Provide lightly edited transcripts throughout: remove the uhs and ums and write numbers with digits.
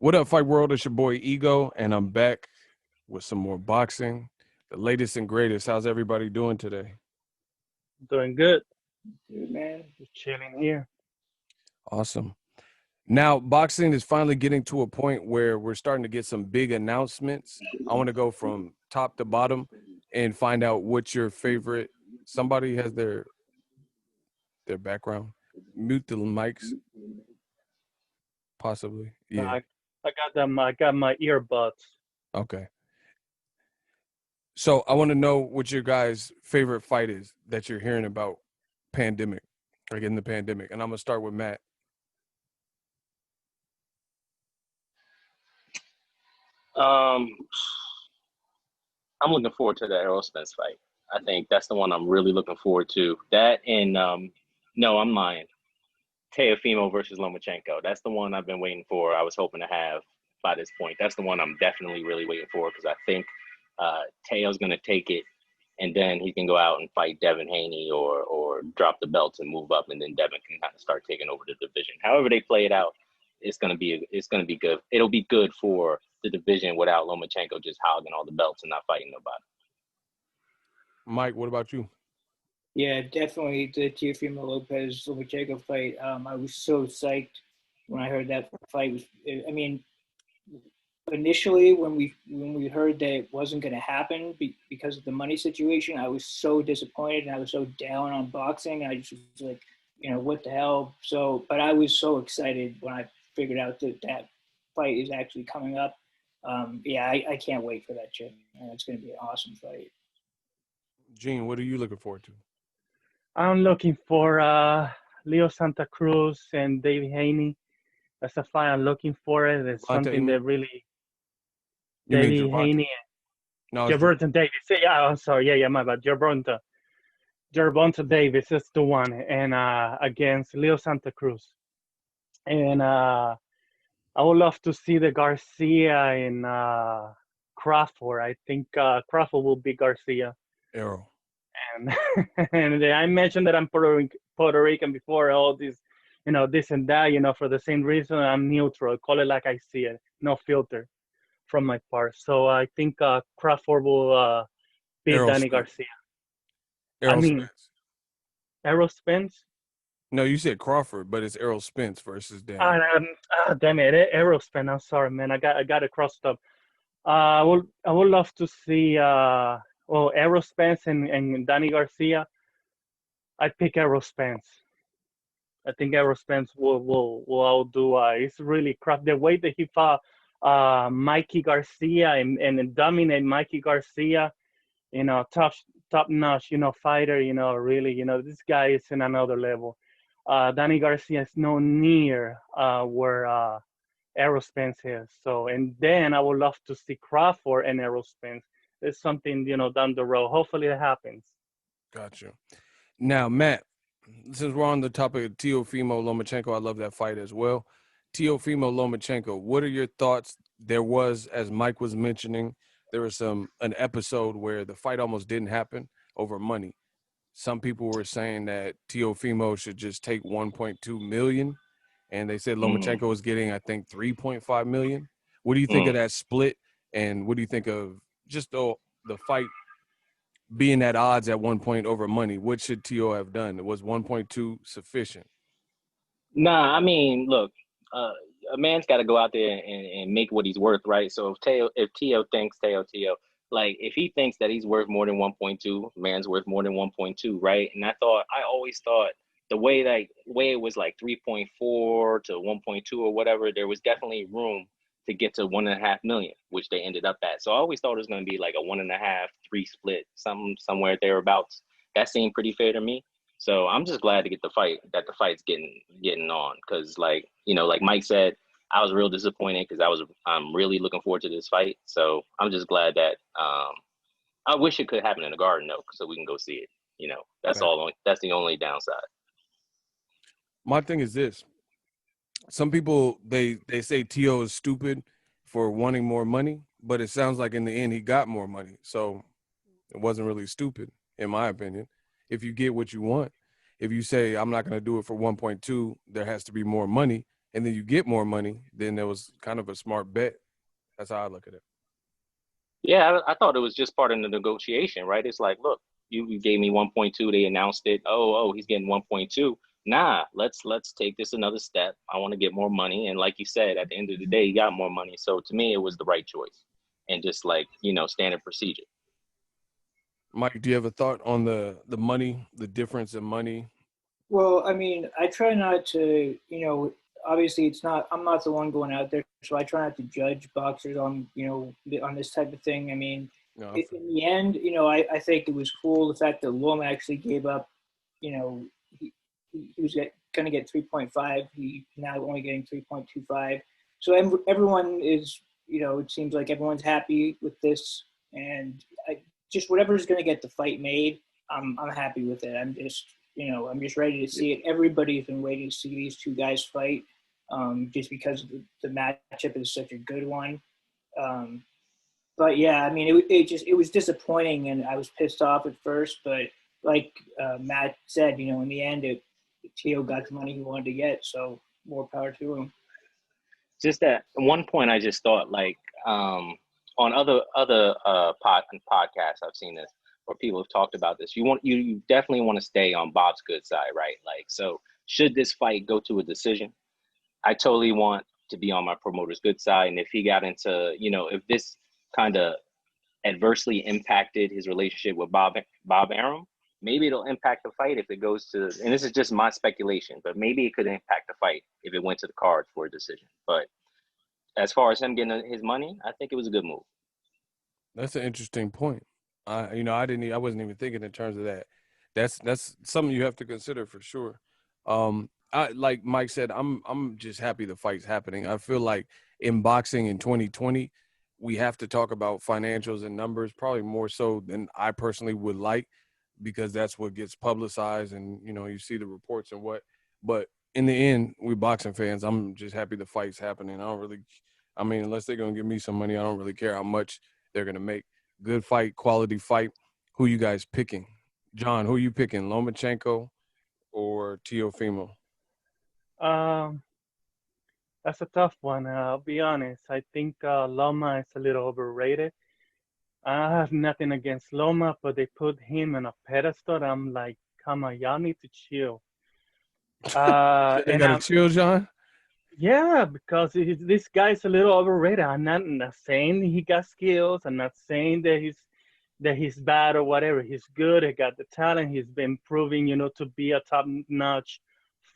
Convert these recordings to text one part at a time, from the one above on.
What up, Fight World? It's your boy Ego, and I'm back with some more boxing, the latest and greatest. How's everybody doing today? Doing good. Good, man. Just chilling here. Awesome. Now, boxing is finally getting to a point where we're starting to get some big announcements. I want to go from top to bottom and find out what's your favorite. Somebody has their background. Mute the mics, possibly. Yeah. I got them. I got my earbuds. Okay. So I want to know what your guys' favorite fight is that you're hearing about pandemic, like in the pandemic. And I'm going to start with Matt. I'm looking forward to that Errol Spence fight. I think that's the one I'm really looking forward to. That and no, I'm lying. TEOFIMO versus Lomachenko. That's the one I've been waiting for. I was hoping to have by this point. That's the one I'm definitely really waiting for because I think Teo's going to take it, and then he can go out and fight Devin Haney or drop the belts and move up, and then Devin can kind of start taking over the division. However they play it out, it's going to be good. It'll be good for the division without Lomachenko just hogging all the belts and not fighting nobody. Mike, what about you? Yeah, definitely the TEOFIMO Lopez Lomachenko fight. I was so psyched when I heard that fight was. I mean, initially when we heard that it wasn't going to happen because of the money situation, I was so disappointed and I was so down on boxing. I just was like, what the hell? So, but I was so excited when I figured out that fight is actually coming up. I can't wait for that shit. It's going to be an awesome fight. Gene, what are you looking forward to? I'm looking for Leo Santa Cruz and David Haney. That's a fight I'm looking for. It's something that really. David Haney. No, Gervonta Davis. Yeah, I'm sorry. Yeah, my bad. Gervonta Davis is the one, and against Leo Santa Cruz. And I would love to see the Garcia and Crawford. I think Crawford will be Garcia. Errol. And I mentioned that I'm Puerto Rican before, all this, this and that, for the same reason. I'm neutral. Call it like I see it. No filter from my part. So I think Crawford will beat Danny Garcia. Spence. Errol Spence? No, you said Crawford, but it's Errol Spence versus Danny. Damn it, Errol Spence. I'm sorry, man. I got it crossed up. I would love to see Errol Spence and Danny Garcia. I'd pick Errol Spence. I think Errol Spence will outdo. It's really crap. The way that he fought Mikey Garcia and dominate Mikey Garcia, top notch, fighter, really, this guy is in another level. Danny Garcia is no near where Errol Spence is. So, and then I would love to see Crawford and Errol Spence. It's something, down the road. Hopefully it happens. Gotcha. Now, Matt, since we're on the topic of TEOFIMO Lomachenko, I love that fight as well. TEOFIMO Lomachenko, what are your thoughts? There was, as Mike was mentioning, there was an episode where the fight almost didn't happen over money. Some people were saying that TEOFIMO should just take 1.2 million, and they said Lomachenko was getting, I think, 3.5 million. What do you think of that split? And what do you think of just the fight being at odds at one point over money? What should Teo have done? Was 1.2 sufficient? Nah, I mean, look, a man's got to go out there and make what he's worth, right? So if Teo thinks, like if he thinks that he's worth more than 1.2, man's worth more than 1.2, right? And I always thought the way it was like 3.4 to 1.2 or whatever, there was definitely room to get to 1.5 million, which they ended up at. So I always thought it was going to be like a 1.5, 3 split, somewhere thereabouts. That seemed pretty fair to me. So I'm just glad to get the fight's getting on, because like Mike said, I was real disappointed because I'm really looking forward to this fight. So I'm just glad that I wish it could happen in the Garden though, so we can go see it. That's the only downside. My thing is this: some people they say Teo is stupid for wanting more money, but it sounds like in the end he got more money, so it wasn't really stupid in my opinion. If you get what you want, if you say I'm not going to do it for 1.2, there has to be more money, and then you get more money, then there was kind of a smart bet. That's how I look at it. Yeah, I thought it was just part of the negotiation, right? It's like, look, you gave me 1.2. They announced it. Oh, he's getting 1.2. Nah, let's take this another step. I want to get more money. And like you said, at the end of the day, he got more money. So to me, it was the right choice. And just like, standard procedure. Mike, do you have a thought on the money, the difference in money? Well, I mean, I try not to, obviously I'm not the one going out there, so I try not to judge boxers on, on this type of thing. I mean, No, in the end, I think it was cool the fact that Loma actually gave up, he was going to get 3.5. He's now only getting 3.25. So everyone is, it seems like everyone's happy with this. And just whatever's going to get the fight made, I'm happy with it. I'm just ready to see it. Everybody's been waiting to see these two guys fight, just because the matchup is such a good one. But yeah, I mean, it was disappointing, and I was pissed off at first. But like Matt said, in the end, Teo got the money he wanted to get, so more power to him. Just at one point, I just thought like on other podcasts I've seen this, or people have talked about this. You definitely want to stay on Bob's good side, right? Like, so should this fight go to a decision, I totally want to be on my promoter's good side. And if he got into, if this kind of adversely impacted his relationship with Bob Arum, maybe it'll impact the fight if it goes to, and this is just my speculation, but maybe it could impact the fight if it went to the cards for a decision. But as far as him getting his money, I think it was a good move. That's an interesting point. I wasn't even thinking in terms of that. That's something you have to consider for sure. Like Mike said, I'm just happy the fight's happening. I feel like in boxing in 2020, we have to talk about financials and numbers, probably more so than I personally would like, because that's what gets publicized and, you see the reports and what. But in the end, we boxing fans, I'm just happy the fight's happening. Unless they're going to give me some money, I don't really care how much they're going to make. Good fight, quality fight. Who you guys picking? John, who you picking, Lomachenko or Teofimo? That's a tough one. I'll be honest. I think Loma is a little overrated. I have nothing against Loma, but they put him on a pedestal. I'm like, come on, y'all need to chill. They got to chill, John? Yeah, because this guy's a little overrated. I'm not saying he got skills. I'm not saying that he's bad or whatever. He's good. He got the talent. He's been proving, to be a top-notch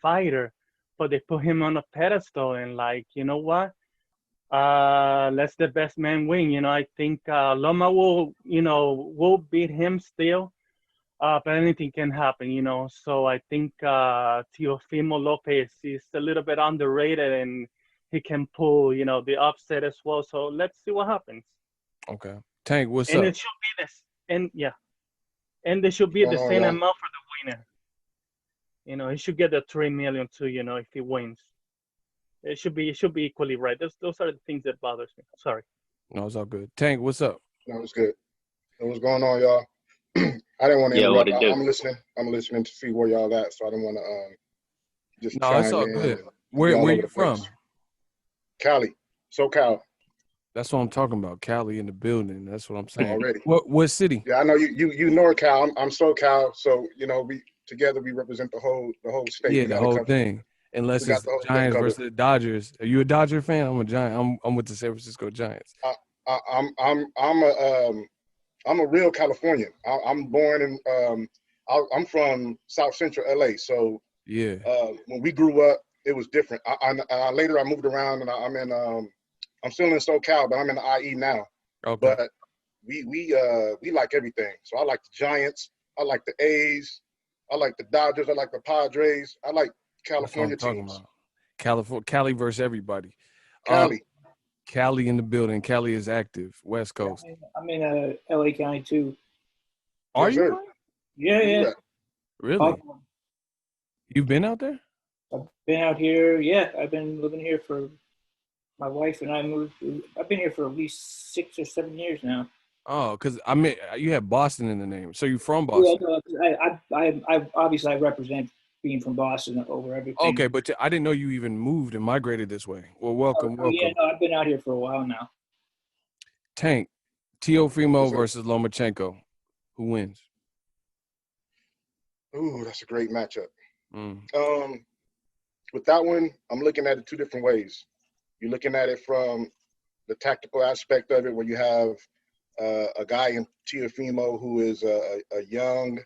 fighter. But they put him on a pedestal and like, you know what? Let the best man win. I think Loma will beat him still. But anything can happen, So I think Teofimo Lopez is a little bit underrated, and he can pull, the upset as well. So let's see what happens. Okay, Tank, what's and up? It should be this, and there should be the same amount for the winner. He should get the $3 million too. If he wins, it should be equally right. Those are the things that bothers me. Sorry. No, it's all good. Tank, what's up? No, it's good. What's going on, y'all? I didn't want to interrupt. I'm listening to see where y'all at, so I didn't want to just. No, it's all good. Where you from? Cali, SoCal. That's what I'm talking about. Cali in the building. That's what I'm saying. Already. What city? Yeah, I know you NorCal. I'm SoCal, so we together we represent the whole state. Yeah, the whole thing. Unless it's Giants versus the Dodgers. Are you a Dodger fan? I'm a Giant. I'm with the San Francisco Giants. I'm a real Californian. I'm born in I'm from South Central LA. So yeah, when we grew up, it was different. Later I moved around and I'm still in SoCal, but I'm in the IE now. Okay. But we like everything. So I like the Giants. I like the A's. I like the Dodgers. I like the Padres. I like California teams. Cali versus everybody. Cali. Cali in the building. Cali is active. West Coast. I'm in LA County too. Are you? Yeah. Really? You've been out there? I've been out here. Yeah, I've been living here for. My wife and I moved. I've been here for at least 6 or 7 years now. Oh, because you have Boston in the name, so you're from Boston. Yeah, I obviously I represent being from Boston over everything. Okay, but I didn't know you even moved and migrated this way. Well, welcome, welcome. Yeah, no, I've been out here for a while now. Tank, Teofimo versus Lomachenko. Who wins? Ooh, that's a great matchup. Mm. With that one, I'm looking at it two different ways. You're looking at it from the tactical aspect of it, where you have a guy in Teofimo who is a young,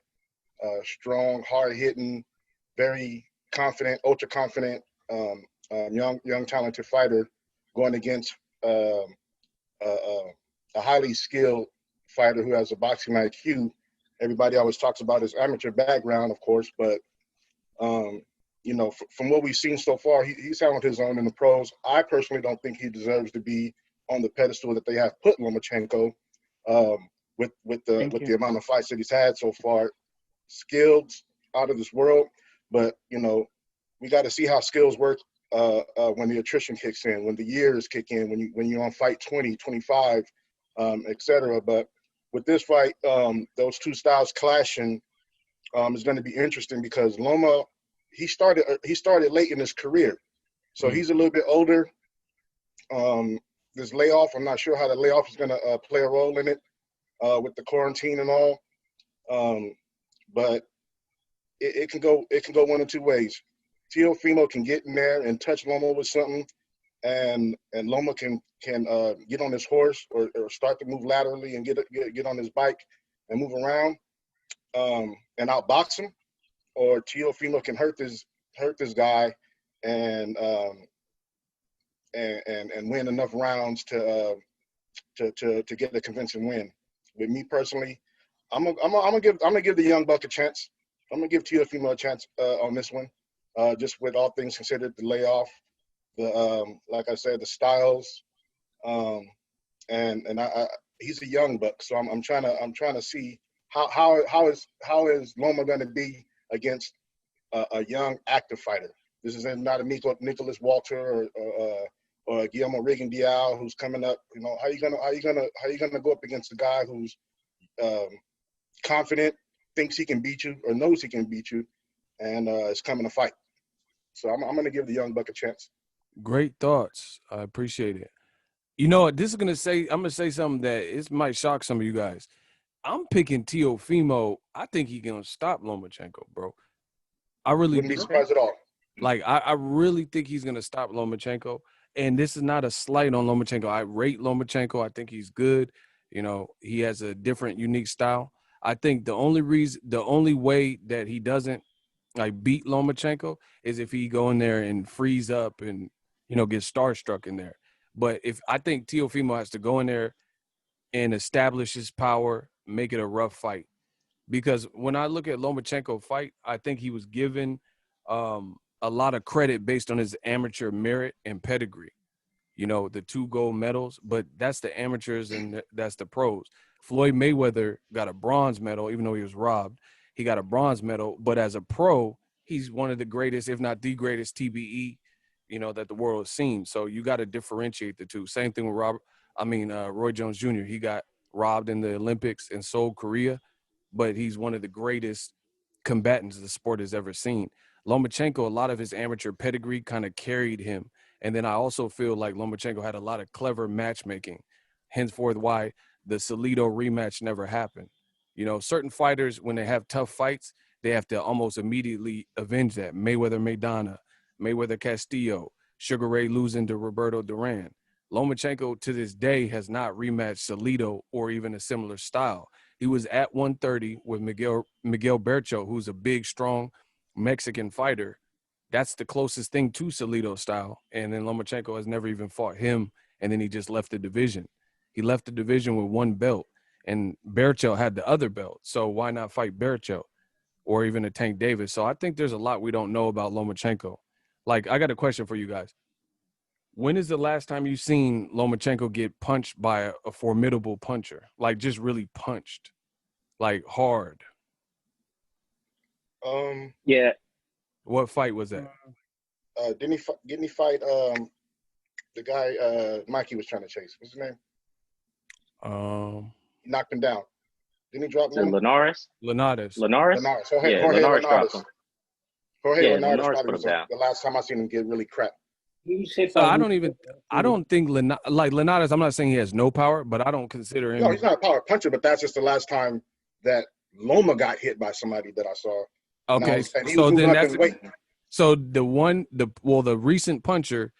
strong, hard-hitting, very confident, ultra-confident, young, talented fighter going against a highly skilled fighter who has a boxing IQ. Everybody always talks about his amateur background, of course, but you know, from what we've seen so far, he's held his own in the pros. I personally don't think he deserves to be on the pedestal that they have put Lomachenko, with the amount of fights that he's had so far. Skilled, out of this world, but you know, we got to see how skills work when the attrition kicks in, when the years kick in, when you're on fight 20, 25, etc. But with this fight, those two styles clashing is going to be interesting because Loma, he started late in his career, so he's a little bit older. This layoff, I'm not sure how the layoff is going to play a role in it with the quarantine and all, but it can go one of two ways. Teofimo can get in there and touch Loma with something, and Loma can get on his horse or start to move laterally and get on his bike and move around and outbox him, or Teofimo can hurt this guy and win enough rounds to get a convincing win. With me personally, I'm gonna give the young buck a chance. I'm gonna give Teofimo a chance on this one, just with all things considered, the layoff, the like I said, the styles, and he's a young buck, so I'm trying to see how is Loma going to be against a young active fighter. This is not a Nicholas Walter or Guillermo Rigondeaux who's coming up. You know, how you gonna go up against a guy who's confident, thinks he can beat you or knows he can beat you, and is coming to fight. So I'm going to give the young buck a chance. Great thoughts. I appreciate it. You know what? I'm going to say something that it might shock some of you guys. I'm picking Teofimo. I think he's going to stop Lomachenko, bro. I really wouldn't be surprised at all. Like, I really think he's going to stop Lomachenko. And this is not a slight on Lomachenko. I rate Lomachenko. I think he's good. You know, he has a different, unique style. I think the only way that he doesn't like beat Lomachenko is if he go in there and freeze up and, you know, get starstruck in there. But I think Teofimo has to go in there and establish his power, make it a rough fight. Because when I look at Lomachenko fight, I think he was given a lot of credit based on his amateur merit and pedigree. You know, the 2 gold medals, but that's the amateurs and that's the pros. Floyd Mayweather got a bronze medal, even though he was robbed. He got a bronze medal, but as a pro, he's one of the greatest, if not the greatest TBE, you know, that the world has seen. So you got to differentiate the two. Same thing with Roy Jones Jr. He got robbed in the Olympics in Seoul, Korea, but he's one of the greatest combatants the sport has ever seen. Lomachenko, a lot of his amateur pedigree kind of carried him. And then I also feel like Lomachenko had a lot of clever matchmaking, henceforth why the Salido rematch never happened. You know, certain fighters, when they have tough fights, they have to almost immediately avenge that. Mayweather-Maidana, Mayweather-Castillo, Sugar Ray losing to Roberto Duran. Lomachenko, to this day, has not rematched Salido or even a similar style. He was at 130 with Miguel Bercho, who's a big, strong Mexican fighter. That's the closest thing to Salido style. And then Lomachenko has never even fought him, and then he just left the division. He left the division with 1 belt, and Bercho had the other belt. So why not fight Bercho or even a Tank Davis? So I think there's a lot we don't know about Lomachenko. Like, I got a question for you guys. When is the last time you seen Lomachenko get punched by a formidable puncher? Like, just really punched, like hard? Yeah. What fight was that? Didn't he fight the guy Mikey was trying to chase? What's his name? He knocked him down. Didn't he drop him? Linares. Linares. Linares. Yeah, Linares dropped him. Jorge Yeah, Linares Linares probably put was him down. the last time I seen him get really crap. He was hit So by I don't think Linares, I'm not saying he has no power, but I don't consider him. No, he's not a power puncher, but that's just the last time that Loma got hit by somebody that I saw. Okay, And he so was moving then up that's in weight. so the recent puncher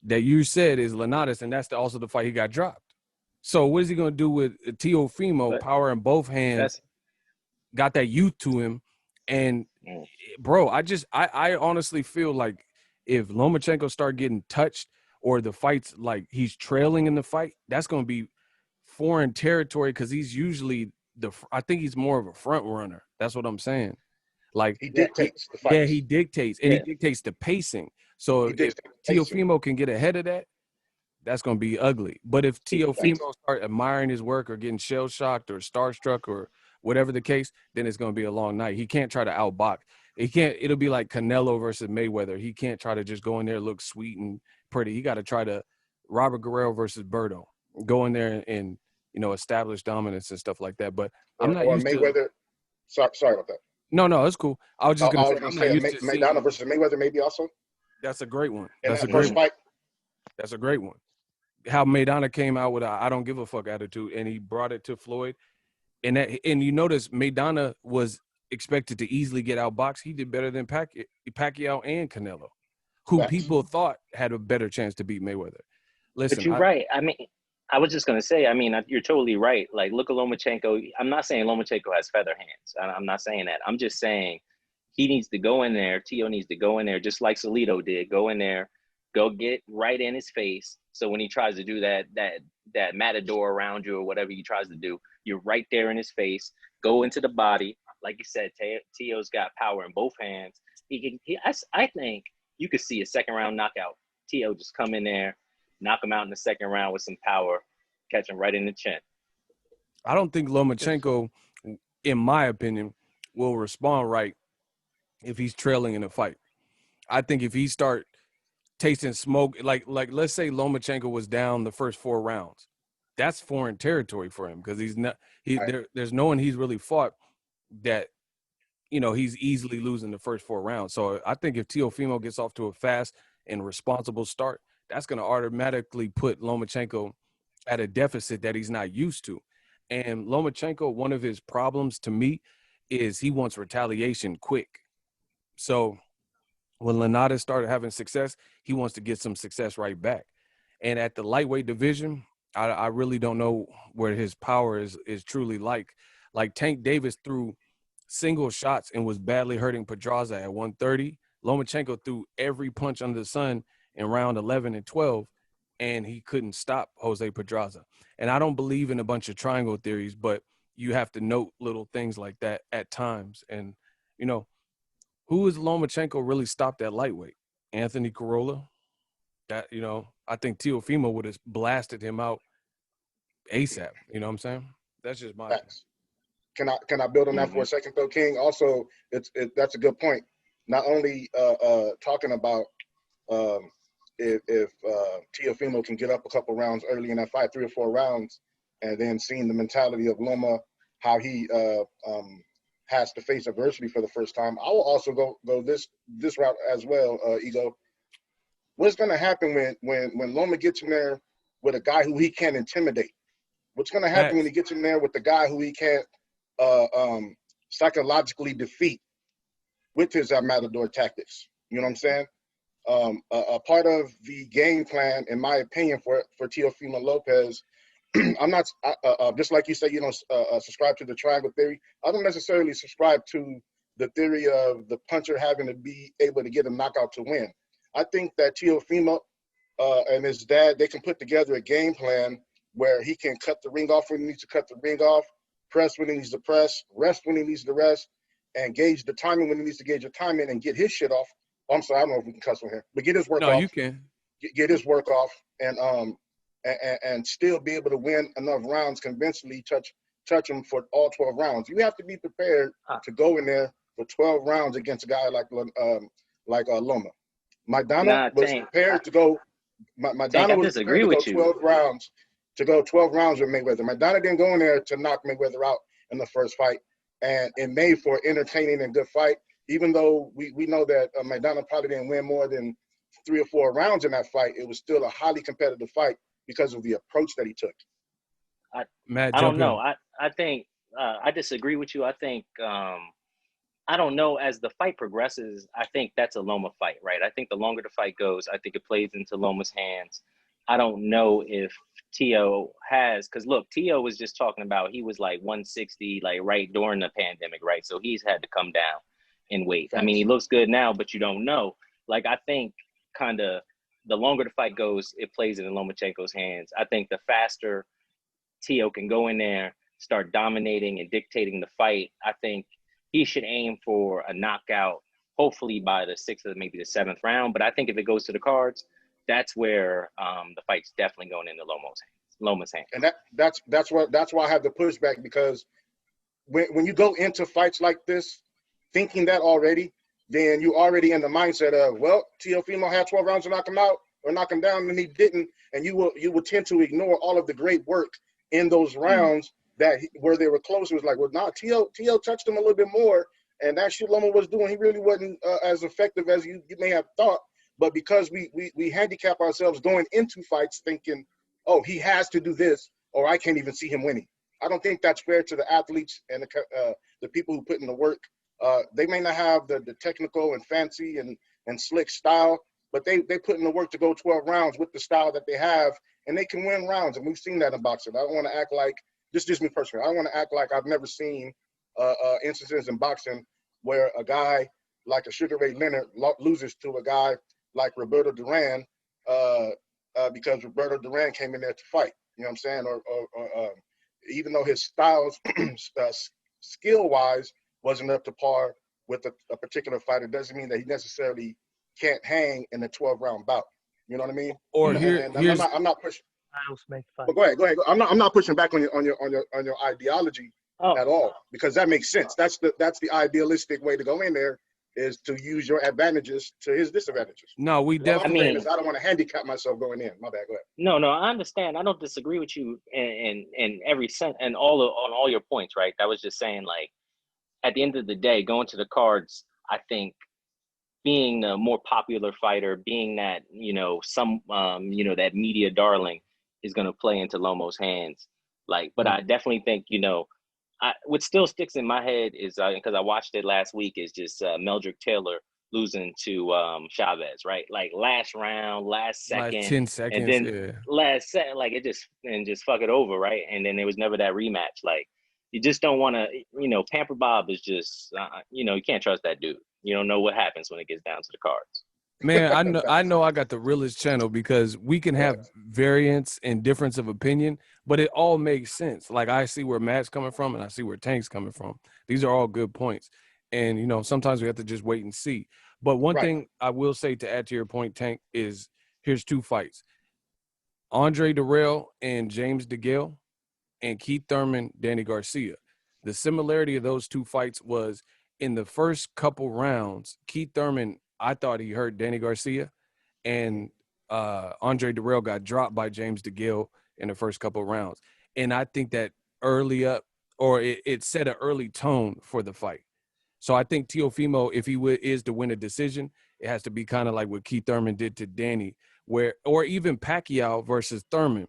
that you said is Linares, and that's also the fight he got dropped. So what is he going to do with Teofimo, But power in both hands, that's got that youth to him? And, bro, I honestly feel like if Lomachenko start getting touched or the fight's like he's trailing in the fight, that's going to be foreign territory because he's usually I think he's more of a front runner. That's what I'm saying. Like He dictates the fights. yeah, he dictates, and he dictates the pacing. So if Teofimo can get ahead of that, that's going to be ugly. But if Teofimo start admiring his work or getting shell shocked or starstruck or whatever the case, then it's going to be a long night. He can't try to outbox. He can't. It'll be like Canelo versus Mayweather. He can't try to just go in there, look sweet and pretty. He got to try to Robert Guerrero versus Berto, go in there and establish dominance and stuff like that. But I'm not used Mayweather. to. Sorry about that. No, it's cool. I was just going to say I'm not used to seeing. Maidana versus Mayweather maybe also. That's a great one. That's a great fight. That's a great one. How Maidana came out with a I don't give a fuck attitude, and he brought it to Floyd. And you notice Maidana was expected to easily get outboxed. He did better than Pacquiao and Canelo, who people thought had a better chance to beat Mayweather. Listen, but you're right. I mean, I was just gonna say. I mean, you're totally right. Like, look at Lomachenko. I'm not saying Lomachenko has feather hands. I'm not saying that. I'm just saying he needs to go in there. Tio needs to go in there, just like Salido did. Go in there, go get right in his face. So when he tries to do that matador around you or whatever he tries to do, you're right there in his face. Go into the body, like you said. Tio's got power in both hands. I think you could see a second round knockout. Tio just come in there, knock him out in the second round with some power, catch him right in the chin. I don't think Lomachenko, in my opinion, will respond right if he's trailing in a fight. I think if he start tasting smoke, like let's say Lomachenko was down the first 4 rounds, that's foreign territory for him because there's no one he's really fought that he's easily losing the first 4 rounds. So I think if Teofimo gets off to a fast and responsible start, that's going to automatically put Lomachenko at a deficit that he's not used to. And Lomachenko, one of his problems to me is he wants retaliation quick. So when Linares started having success, he wants to get some success right back. And at the lightweight division, I really don't know where his power is truly like. Like Tank Davis threw single shots and was badly hurting Pedraza at 130. Lomachenko threw every punch under the sun in round 11 and 12, and he couldn't stop Jose Pedraza. And I don't believe in a bunch of triangle theories, but you have to note little things like that at times. And, who is Lomachenko really stopped at lightweight? Anthony Corolla? That, I think Teofimo would have blasted him out ASAP. You know what I'm saying? That's just my Facts. Can I build on that for a second though, King? Also, that's a good point. Not only talking about if Teofimo can get up a couple rounds early in that fight, 3 or 4 rounds, and then seeing the mentality of Loma, how he has to face adversity for the first time. I will also go this route as well, Ego. What's going to happen when Loma gets in there with a guy who he can't intimidate? What's going to happen when he gets in there with the guy who he can't psychologically defeat with his matador tactics? You know what I'm saying? A part of the game plan, in my opinion, for Teofimo Lopez, I'm not just like you say, you don't subscribe to the triangle theory. I don't necessarily subscribe to the theory of the puncher having to be able to get a knockout to win. I think that Teofimo and his dad, they can put together a game plan where he can cut the ring off when he needs to cut the ring off, press when he needs to press, rest when he needs to rest, and gauge the timing when he needs to gauge the timing and get his shit off. Oh, I'm sorry, I don't know if we can cuss on here, but get his work off. No, you can. Get his work off and still be able to win enough rounds convincingly, touch him for all 12 rounds. You have to be prepared to go in there for 12 rounds against a guy like Loma. Maidana was prepared to go. Maidana was prepared to go 12 rounds. To go 12 rounds with Mayweather. Maidana didn't go in there to knock Mayweather out in the first fight, and it made for an entertaining and good fight. even though we know that McDonald probably didn't win more than 3 or 4 rounds in that fight, it was still a highly competitive fight because of the approach that he took. Matt, I don't jump in. know. I think I disagree with you. I think I don't know. As the fight progresses, I think that's a Loma fight, right? I think the longer the fight goes, I think it plays into Loma's hands. I don't know if Tio has, because look, Tio was just talking about he was like 160, like right during the pandemic, right? So he's had to come down in weight. I mean, he looks good now, but you don't know. Like, I think kind of the longer the fight goes, it plays in Lomachenko's hands. I think the faster Tio can go in there, start dominating and dictating the fight, I think he should aim for a knockout, hopefully by the 6th or maybe the 7th round. But I think if it goes to the cards, that's where the fight's definitely going into Loma's hands. And that's why I have the pushback, because when you go into fights like this, thinking that already, then you already in the mindset of, well, Teofimo had 12 rounds to knock him out or knock him down, and he didn't, and you will tend to ignore all of the great work in those rounds where they were close. It was like, well, nah, Tio touched him a little bit more, and that shit Loma was doing, he really wasn't as effective as you may have thought. But because we handicap ourselves going into fights thinking, oh, he has to do this, or I can't even see him winning. I don't think that's fair to the athletes and the people who put in the work. They may not have the technical and fancy and slick style, but they put in the work to go 12 rounds with the style that they have, and they can win rounds. And we've seen that in boxing. I don't want to act like, this is just me personally, I don't want to act like I've never seen instances in boxing where a guy like a Sugar Ray Leonard loses to a guy like Roberto Duran because Roberto Duran came in there to fight. You know what I'm saying? Or even though his styles, skill-wise, wasn't up to par with a particular fighter, doesn't mean that he necessarily can't hang in a 12-round bout. You know what I mean? Or I'm not pushing. But go ahead. I'm not pushing back on your ideology at all, because that makes sense. That's the idealistic way to go in there, is to use your advantages to his disadvantages. No, we definitely. I don't want to handicap myself going in. My bad. Go ahead. No, I understand. I don't disagree with you in every sense and on all your points, right? I was just saying, like, at the end of the day, going to the cards, I think being a more popular fighter, being that, that media darling is going to play into Lomo's hands. Like, but I definitely think, what still sticks in my head is, because I watched it last week, is just Meldrick Taylor losing to Chavez, right? Like last round, last second, 10 seconds, and then last second, like just fuck it over, right? And then there was never that rematch. Like, you just don't want to, Pamper Bob is just, you can't trust that dude. You don't know what happens when it gets down to the cards. Man, I know I got the realest channel, because we can have variance and difference of opinion, but it all makes sense. Like, I see where Matt's coming from and I see where Tank's coming from. These are all good points. And, sometimes we have to just wait and see. But one thing I will say to add to your point, Tank, is here's 2 fights. Andre Dirrell and James DeGale, and Keith Thurman, Danny Garcia. The similarity of those 2 fights was in the first couple rounds, Keith Thurman, I thought he hurt Danny Garcia, and Andre Dirrell got dropped by James DeGale in the first couple rounds. And I think that it set an early tone for the fight. So I think Teofimo, if he is to win a decision, it has to be kind of like what Keith Thurman did to Danny, or even Pacquiao versus Thurman.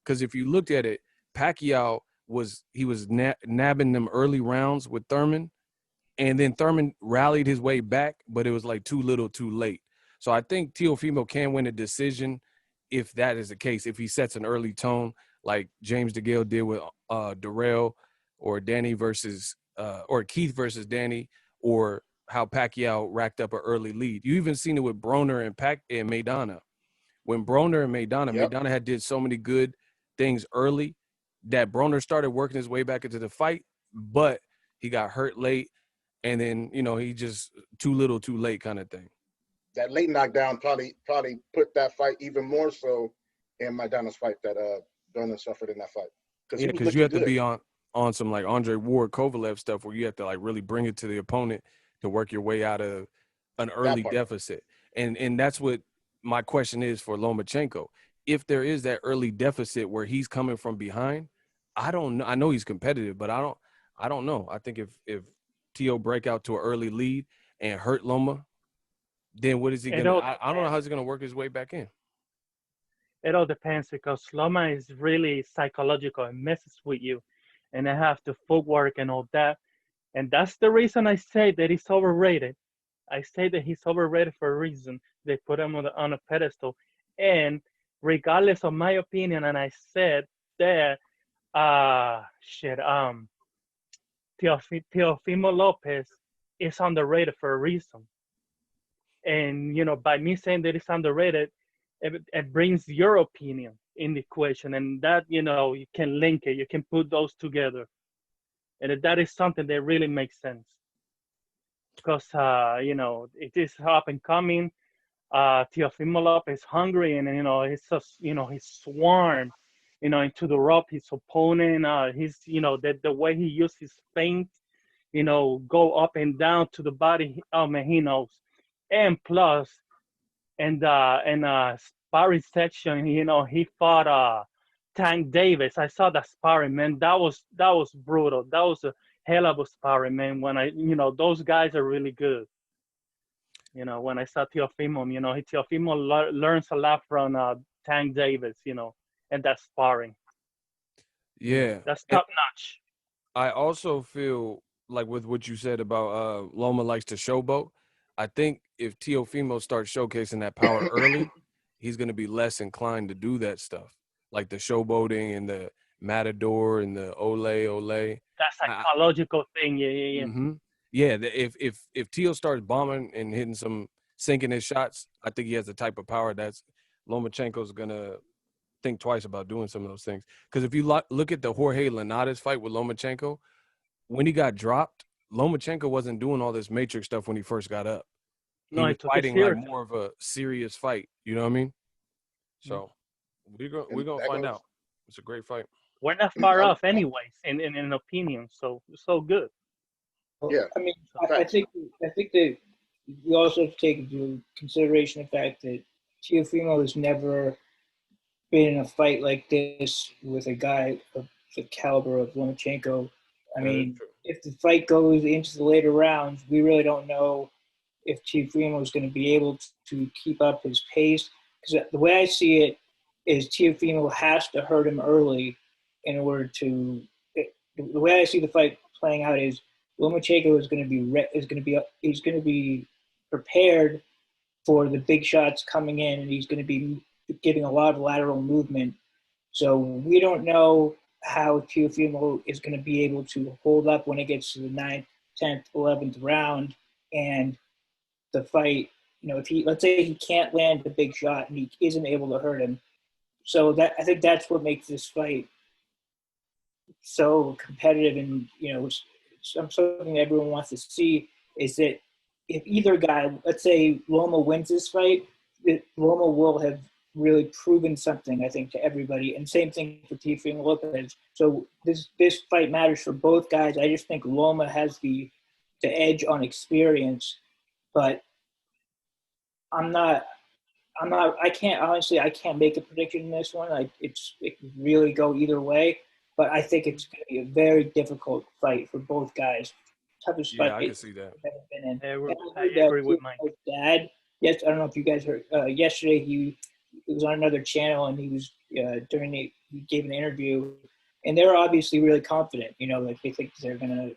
Because if you looked at it, Pacquiao was nabbing them early rounds with Thurman, and then Thurman rallied his way back, but it was like too little too late. So I think Teofimo can win a decision if that is the case, if he sets an early tone like James DeGale did with Dirrell, or Danny versus or Keith versus Danny, or how Pacquiao racked up an early lead. You even seen it with Broner and Maidana. When Broner and Maidana had did so many good things early that Broner started working his way back into the fight, but he got hurt late, and then, he just too little too late kind of thing. That late knockdown probably put that fight even more so in Maidana's fight that Broner suffered in that fight. Because you have to be on some like Andre Ward Kovalev stuff where you have to like really bring it to the opponent to work your way out of an early deficit. And that's what my question is for Lomachenko. If there is that early deficit where he's coming from behind, I don't know. I know he's competitive, but I don't know. I think if Tio break out to an early lead, and hurt Loma, then what is he It gonna? all I don't know how he's gonna work his way back in. it all depends because Loma is really psychological and messes with you, and I have the footwork and all that, and that's the reason I say that he's overrated. I say that he's overrated for a reason. They put him on a pedestal, and regardless of my opinion, and I said that shit Teofimo Lopez is underrated for a reason. And by me saying that it's underrated, it brings your opinion in the equation, and that you can link it, you can put those together, and that is something that really makes sense because it is up and coming. Teofimo Lopez is hungry, and he's just he's swarmed into the rope his opponent. He's the way he uses his feint, go up and down to the body. Oh man, he knows. And plus, and sparring section, he fought Tank Davis. I saw that sparring, man. That was brutal. That was a hell of a sparring, man. When those guys are really good. When I saw Teofimo, Teofimo learns a lot from Tank Davis, and that sparring. Yeah, That's top notch. I also feel like with what you said about Loma likes to showboat. I think if Teofimo starts showcasing that power early, he's going to be less inclined to do that stuff, like the showboating and the matador and the ole. That psychological thing, yeah. Mm-hmm. Yeah, if Teo starts bombing and hitting sinking his shots, I think he has the type of power that's Lomachenko's going to think twice about doing some of those things. Because if you look at the Jorge Linares fight with Lomachenko, when he got dropped, Lomachenko wasn't doing all this matrix stuff when he first got up. He was fighting like more of a serious fight. You know what I mean? So we're gonna find out. It's a great fight. We're not far off, anyways, in an opinion. So good. Yeah, I mean, I think that you also have to take into consideration the fact that Teofimo has never been in a fight like this with a guy of the caliber of Lomachenko. I mean, if the fight goes into the later rounds, we really don't know if Teofimo is going to be able to keep up his pace. Because the way I see it is Teofimo has to hurt him early in order to. The way I see the fight playing out is Lomachenko is going to be prepared for the big shots coming in, and he's going to be giving a lot of lateral movement. So we don't know how Teofimo is going to be able to hold up when it gets to the 9th, 10th, 11th round, and the fight. If let's say he can't land the big shot and he isn't able to hurt him. So I think that's what makes this fight so competitive, and something everyone wants to see is that if either guy, let's say Loma wins this fight, Loma will have really proven something, I think, to everybody. And same thing for Teofimo Lopez. So this fight matters for both guys. I just think Loma has the edge on experience, but I can't make a prediction in this one. It can really go either way, but I think it's going to be a very difficult fight for both guys. Toughest fight I can see that. I agree with Mike. Dad, yes, I don't know if you guys heard. Yesterday, he was on another channel, and he was he gave an interview, and they're obviously really confident. Like they think they're gonna,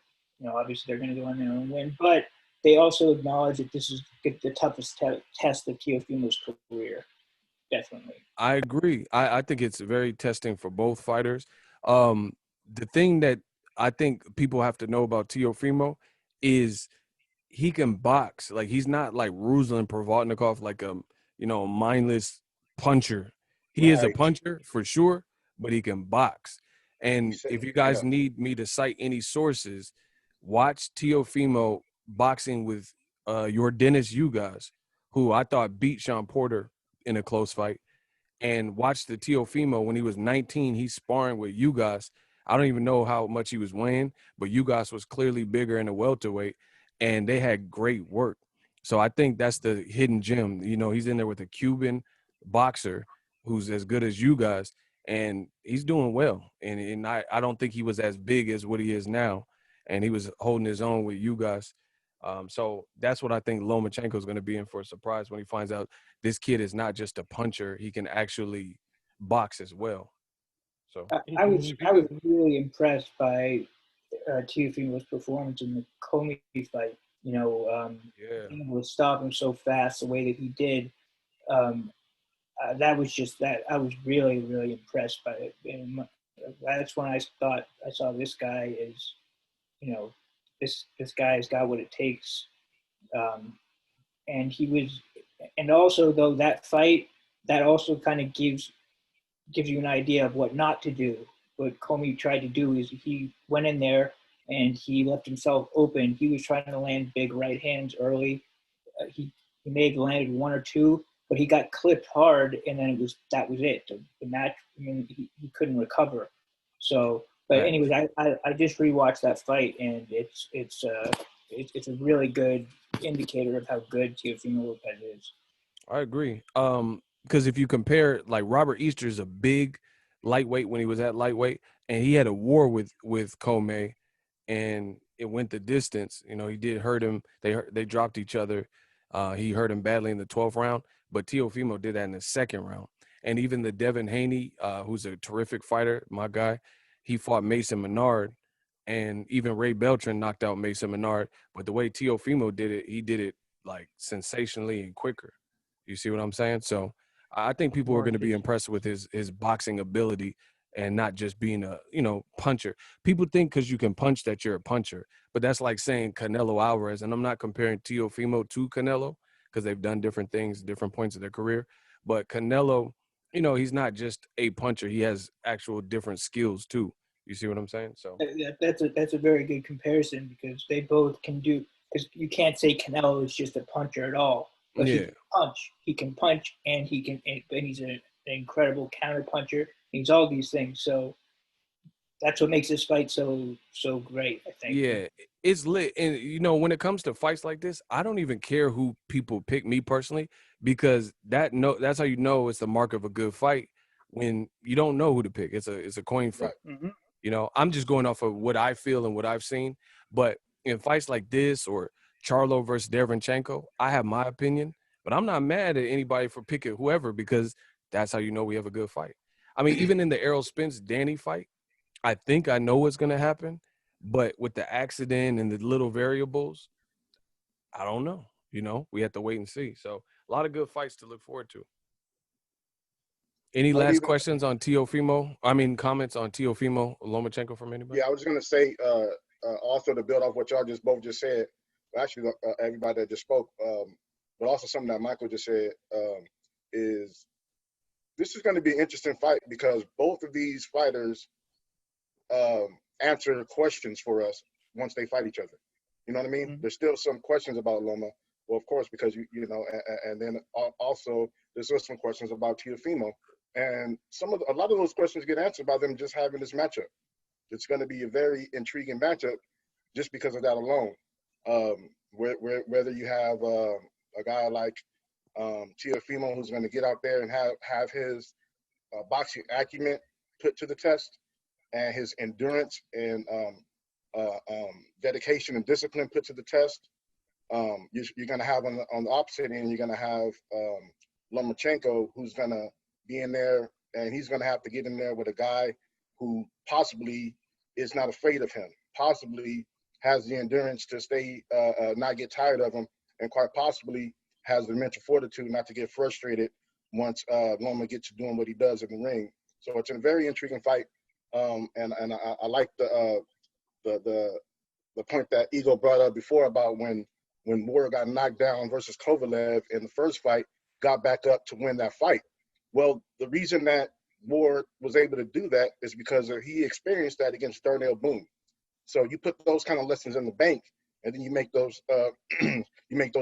obviously they're gonna go in there and win, but they also acknowledge that this is the toughest test of Teofimo's career. Definitely. I agree. I think it's very testing for both fighters. The thing that I think people have to know about Teofimo is he can box. Like, he's not like Ruslan Provodnikov, like a mindless puncher. He is a puncher for sure, but he can box. And if you guys need me to cite any sources, watch Teofimo boxing with your Dennis Ugas, who I thought beat Sean Porter in a close fight, and watch the Teofimo when he was 19. He's sparring with Ugas. I don't even know how much he was weighing, but Ugas was clearly bigger in the welterweight, and they had great work. So I think that's the hidden gem. He's in there with a Cuban boxer who's as good as Ugas, and he's doing well. And I don't think he was as big as what he is now, and he was holding his own with Ugas. So that's what I think Lomachenko is going to be in for a surprise when he finds out this kid is not just a puncher; he can actually box as well. So I was really impressed by Teofimo's performance in the Comey fight. You know, yeah, being able to stop him so fast the way that he did. Um, that was just that. I was really impressed by it. And that's when I thought I saw this guy is, you know, this guy has got what it takes. Um, and he was, and also though that fight, that also kind of gives you an idea of what not to do. What Comey tried to do is he went in there and he left himself open. He was trying to land big right hands early. He may have landed one or two, but he got clipped hard, and then that was it. The match, I mean, he couldn't recover. So, but right. anyways, I just rewatched that fight, and it's a really good indicator of how good Teofimo Lopez is. I agree. Because if you compare, like Robert Easter is a big lightweight when he was at lightweight, and he had a war with Comey, and it went the distance. You know, he did hurt him. They dropped each other. He hurt him badly in the 12th round, but Teofimo did that in the 2nd round. And even the Devin Haney, who's a terrific fighter, my guy, he fought Mason Menard, and even Ray Beltran knocked out Mason Menard. But the way Teofimo did it, he did it like sensationally and quicker. You see what I'm saying? So I think people are going to be impressed with his boxing ability and not just being a, puncher. People think because you can punch that you're a puncher, but that's like saying Canelo Alvarez. And I'm not comparing Teofimo to Canelo because they've done different things, different points of their career. But Canelo, he's not just a puncher. He has actual different skills too. You see what I'm saying? So that's a very good comparison because they both can do. Because you can't say Canelo is just a puncher at all. But yeah. he can punch. He can punch, and he's an incredible counter puncher. He's all these things. So that's what makes this fight so great, I think. Yeah, it's lit. And when it comes to fights like this, I don't even care who people pick, me personally, because that's how you know it's the mark of a good fight when you don't know who to pick. It's a coin flip. Right. Mm-hmm. I'm just going off of what I feel and what I've seen. But in fights like this or Charlo versus Derevyanchenko, I have my opinion, but I'm not mad at anybody for picking whoever because that's how you know we have a good fight. I mean, even in the Errol Spence Danny fight, I think I know what's going to happen, but with the accident and the little variables, I don't know. We have to wait and see. So a lot of good fights to look forward to. Any last questions on Teofimo? I mean, comments on Teofimo Lomachenko from anybody? Yeah, I was going to say, also to build off what y'all both just said, actually everybody that just spoke, but also something that Michael just said, is this is going to be an interesting fight because both of these fighters answer questions for us once they fight each other. You know what I mean? Mm-hmm. There's still some questions about Loma. Well, of course, because and then also there's some questions about Teofimo. And a lot of those questions get answered by them just having this matchup. It's going to be a very intriguing matchup just because of that alone. Whether you have a guy like Teofimo who's going to get out there and have his boxing acumen put to the test and his endurance and dedication and discipline put to the test. You're going to have on the opposite end, you're going to have Lomachenko who's going to be in there, and he's going to have to get in there with a guy who possibly is not afraid of him, possibly has the endurance to stay, not get tired of him, and quite possibly has the mental fortitude not to get frustrated once Loma gets to doing what he does in the ring. So it's a very intriguing fight, and I like the point that Ego brought up before about when Moore got knocked down versus Kovalev in the first fight, got back up to win that fight. Well, the reason that Moore was able to do that is because he experienced that against Darnell Boone. So you put those kind of lessons in the bank, and then you make those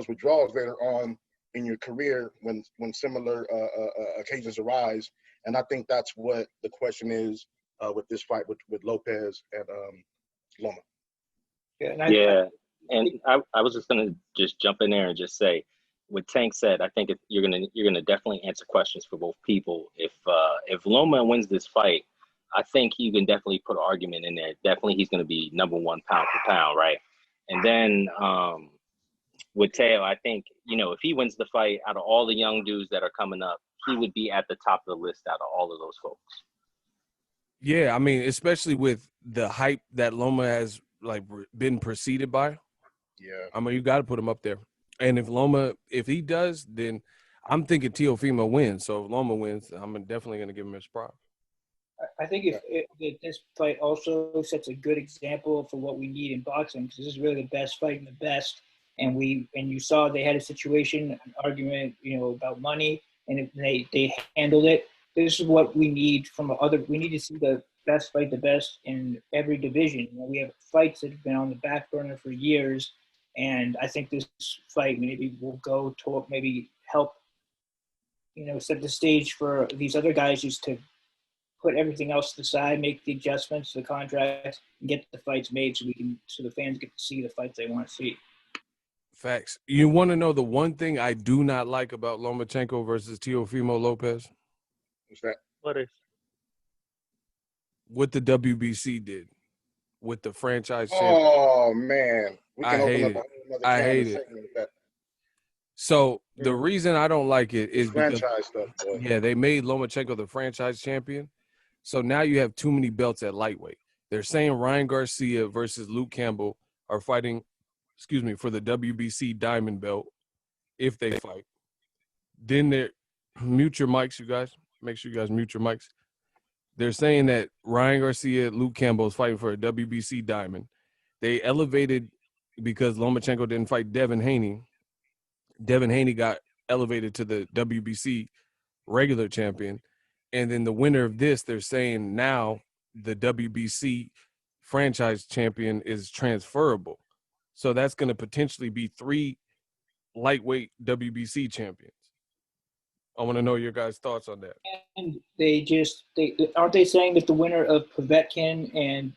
withdrawals later on in your career when similar occasions arise. And I think that's what the question is with this fight with Lopez and Loma. And I was just gonna just jump in there and just say, what Tank said, I think you're gonna definitely answer questions for both people. If Loma wins this fight, I think you can definitely put an argument in there. Definitely, he's gonna be number one pound for pound, right? And then with Teo, I think, if he wins the fight, out of all the young dudes that are coming up, he would be at the top of the list out of all of those folks. Yeah, I mean, especially with the hype that Loma has been preceded by. Yeah. I mean, you got to put him up there. And if he does, then I'm thinking Teofimo wins. So if Loma wins, I'm definitely going to give him his props. I think if this fight also sets a good example for what we need in boxing, because this is really the best fight and the best. And you saw they had a situation, an argument, about money, and they handled it. This is what we need we need to see the best fight the best in every division. We have fights that have been on the back burner for years, and I think this fight maybe will go to maybe help, set the stage for these other guys just to put everything else to the side, make the adjustments to the contracts, and get the fights made so the fans get to see the fights they want to see. Facts. You want to know the one thing I do not like about Lomachenko versus Teofimo Lopez? What's that? What is? What the WBC did with the franchise champion. Oh man, we can open up a whole other I can hate of it. segment with that. So the reason I don't like it is because Franchise stuff, boy. they made Lomachenko the franchise champion. So now you have too many belts at lightweight. They're saying Ryan Garcia versus Luke Campbell are fighting, for the WBC diamond belt if they fight. Then they're mute your mics, you guys. Make sure you guys mute your mics. They're saying that Ryan Garcia, Luke Campbell is fighting for a WBC diamond. They elevated because Lomachenko didn't fight Devin Haney. Devin Haney got elevated to the WBC regular champion. And then the winner of this, they're saying now the WBC franchise champion is transferable. So that's going to potentially be 3 lightweight WBC champions. I want to know your guys' thoughts on that. And aren't they saying that the winner of Povetkin and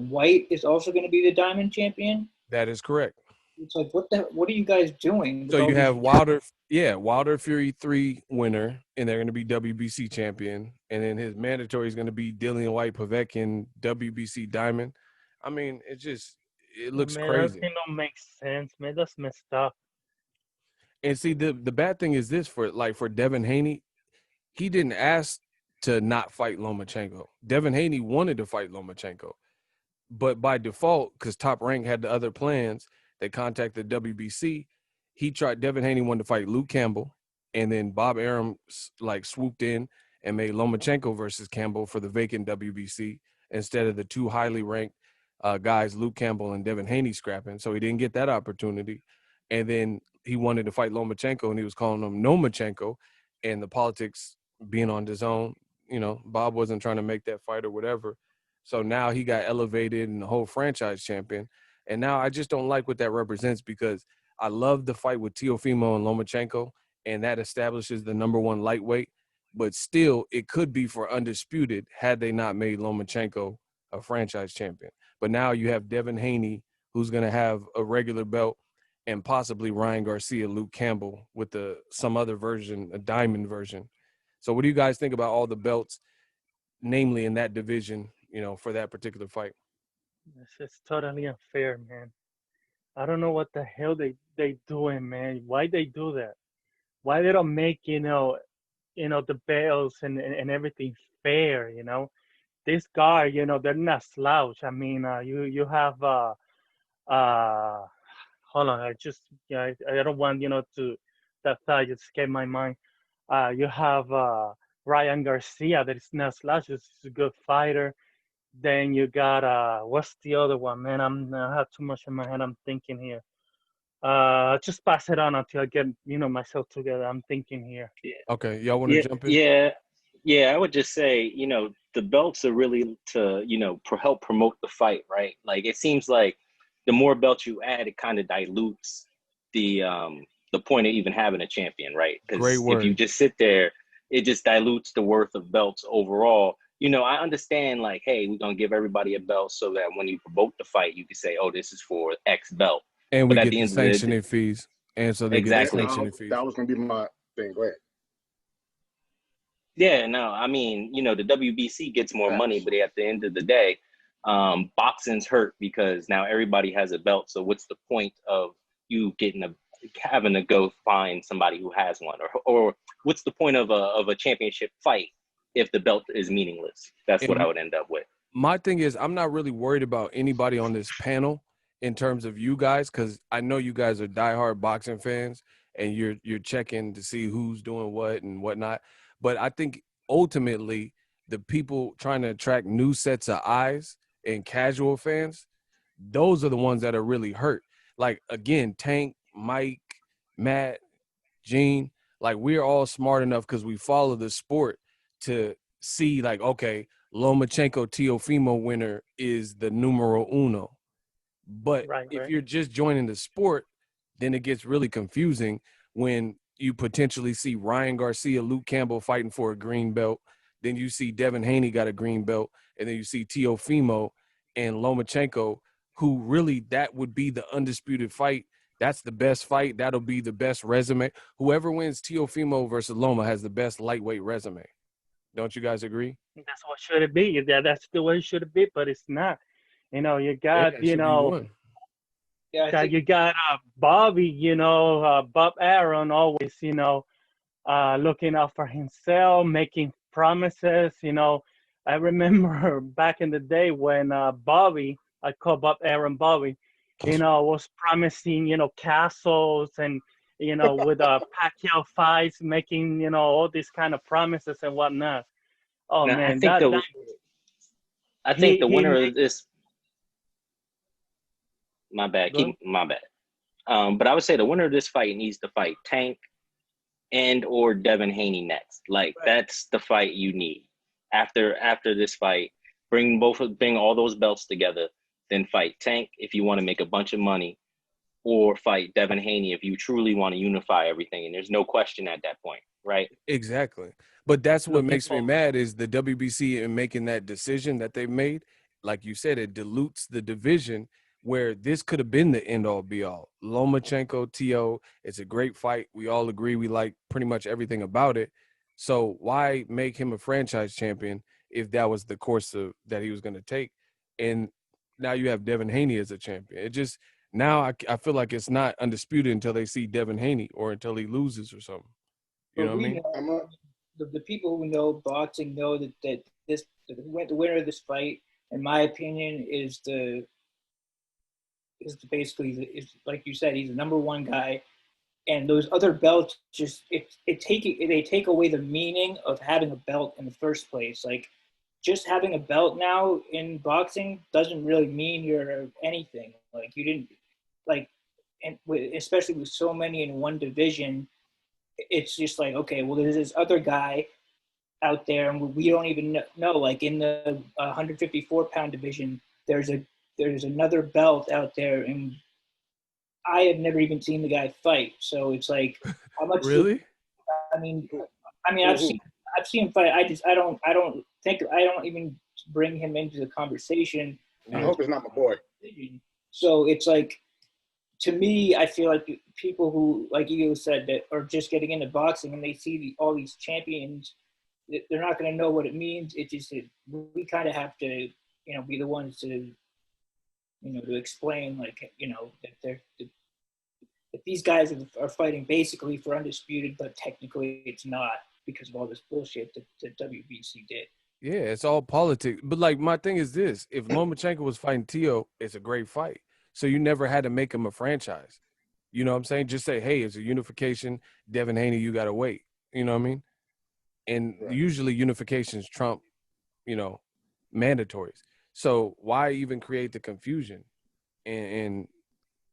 White is also going to be the diamond champion? That is correct. It's like, what are you guys doing? So you have Wilder Fury 3 winner, and they're going to be WBC champion. And then his mandatory is going to be Dillian White Povetkin WBC diamond. I mean, it looks crazy. That don't make sense, man. That's messed up. And see, the bad thing is this for Devin Haney, he didn't ask to not fight Lomachenko. Devin Haney wanted to fight Lomachenko. But by default, because Top Rank had the other plans, they contacted WBC. Devin Haney wanted to fight Luke Campbell, and then Bob Arum swooped in and made Lomachenko versus Campbell for the vacant WBC instead of the 2 highly ranked guys, Luke Campbell and Devin Haney, scrapping. So he didn't get that opportunity. And then he wanted to fight Lomachenko, and he was calling him Nomachenko, and the politics being on DAZN, Bob wasn't trying to make that fight or whatever. So now he got elevated and the whole franchise champion. And now I just don't like what that represents, because I love the fight with Teofimo and Lomachenko, and that establishes the number 1 lightweight. But still, it could be for undisputed had they not made Lomachenko a franchise champion. But now you have Devin Haney, who's going to have a regular belt, and possibly Ryan Garcia, Luke Campbell with some other version, a diamond version. So what do you guys think about all the belts, namely in that division, for that particular fight? It's just totally unfair, man. I don't know what the hell they doing, man. Why they do that? Why they don't make, the belts and everything fair, This guy, they're not slouch. I mean, you have hold on, I don't want, that thought just escaped my mind. You have Ryan Garcia, that is not slouch, he's a good fighter. Then you got what's the other one, man? I have too much in my head. I'm thinking here. Just pass it on until I get myself together. I'm thinking here. Yeah. Okay, y'all want to jump in? Yeah. I would just say, the belts are really to help promote the fight, right? Like, it seems like the more belts you add, it kind of dilutes the point of even having a champion, right? Because if you just sit there, it just dilutes the worth of belts overall. I understand, like, hey, we're going to give everybody a belt so that when you promote the fight, you can say, oh, this is for X belt. And we get the sanctioning fees. And so they get the sanctioning fees. That was going to be my thing. Go ahead. Yeah, no, I mean, the WBC gets more money, but at the end of the day, boxing's hurt because now everybody has a belt. So what's the point of you getting having to go find somebody who has one, or what's the point of a championship fight if the belt is meaningless? That's what I would end up with. My thing is, I'm not really worried about anybody on this panel in terms of you guys, because I know you guys are diehard boxing fans and you're checking to see who's doing what and whatnot. But I think ultimately the people trying to attract new sets of eyes and casual fans, those are the ones that are really hurt. Like, again, Tank, Mike, Matt, Gene, like, we're all smart enough because we follow the sport to see, like, okay, Lomachenko Teofimo winner is the numero uno. But if you're just joining the sport, then it gets really confusing when you potentially see Ryan Garcia, Luke Campbell fighting for a green belt. Then you see Devin Haney got a green belt. And then you see Teofimo and Lomachenko, who really, that would be the undisputed fight. That's the best fight. That'll be the best resume. Whoever wins Teofimo versus Loma has the best lightweight resume. Don't you guys agree? That's what should it be. That's the way it should be, but it's not. You know, you got, you know, you got Bobby, you know, Bob Aaron always, you know, looking out for himself, making promises. You know, I remember back in the day when Bobby, I call Bob Aaron Bobby, you know, was promising, you know, castles and, you know, with Pacquiao fights, making, you know, all these kind of promises and whatnot. Oh, now, man, I think the winner of this. My bad. My bad. But I would say the winner of this fight needs to fight Tank and or Devin Haney next. Like, that's the fight you need. After this fight, bring all those belts together, then fight Tank if you want to make a bunch of money, or fight Devin Haney if you truly want to unify everything. And there's no question at that point, right? Exactly. But that's what makes me mad is the WBC in making that decision that they made. Like you said, it dilutes the division where this could have been the end all be all. Lomachenko, T.O., it's a great fight. We all agree we like pretty much everything about it. So why make him a franchise champion if that was the course that he was going to take? And now you have Devin Haney as a champion. It just, now I feel like it's not undisputed until they see Devin Haney or until he loses or something. You know what I mean? The people who know boxing know that the winner of this fight, in my opinion, is basically like you said, he's the number one guy, and those other belts just they take away the meaning of having a belt in the first place. Like, just having a belt now in boxing doesn't really mean you're anything. Like, you didn't like, and especially with so many in one division, it's just like, okay, well, there's this other guy out there, and we don't even know. Like, in the 154-pound division, there's another belt out there, and I have never even seen the guy fight. So it's like, how much? Really? I mean, I've seen him fight. I don't even bring him into the conversation. I hope it's not my boy. So it's like, to me, I feel like people who, like you said, that are just getting into boxing and they see all these champions, they're not going to know what it means. It's just that we kind of have to, you know, be the ones to, you know, to explain, like, you know, that these guys are fighting basically for undisputed, but technically it's not because of all this bullshit that WBC did. Yeah, it's all politics. But, like, my thing is this. If Lomachenko was fighting Tio, it's a great fight. So you never had to make him a franchise. You know what I'm saying? Just say, hey, it's a unification. Devin Haney, you got to wait. You know what I mean? And usually unifications trump, you know, mandatories. So why even create the confusion and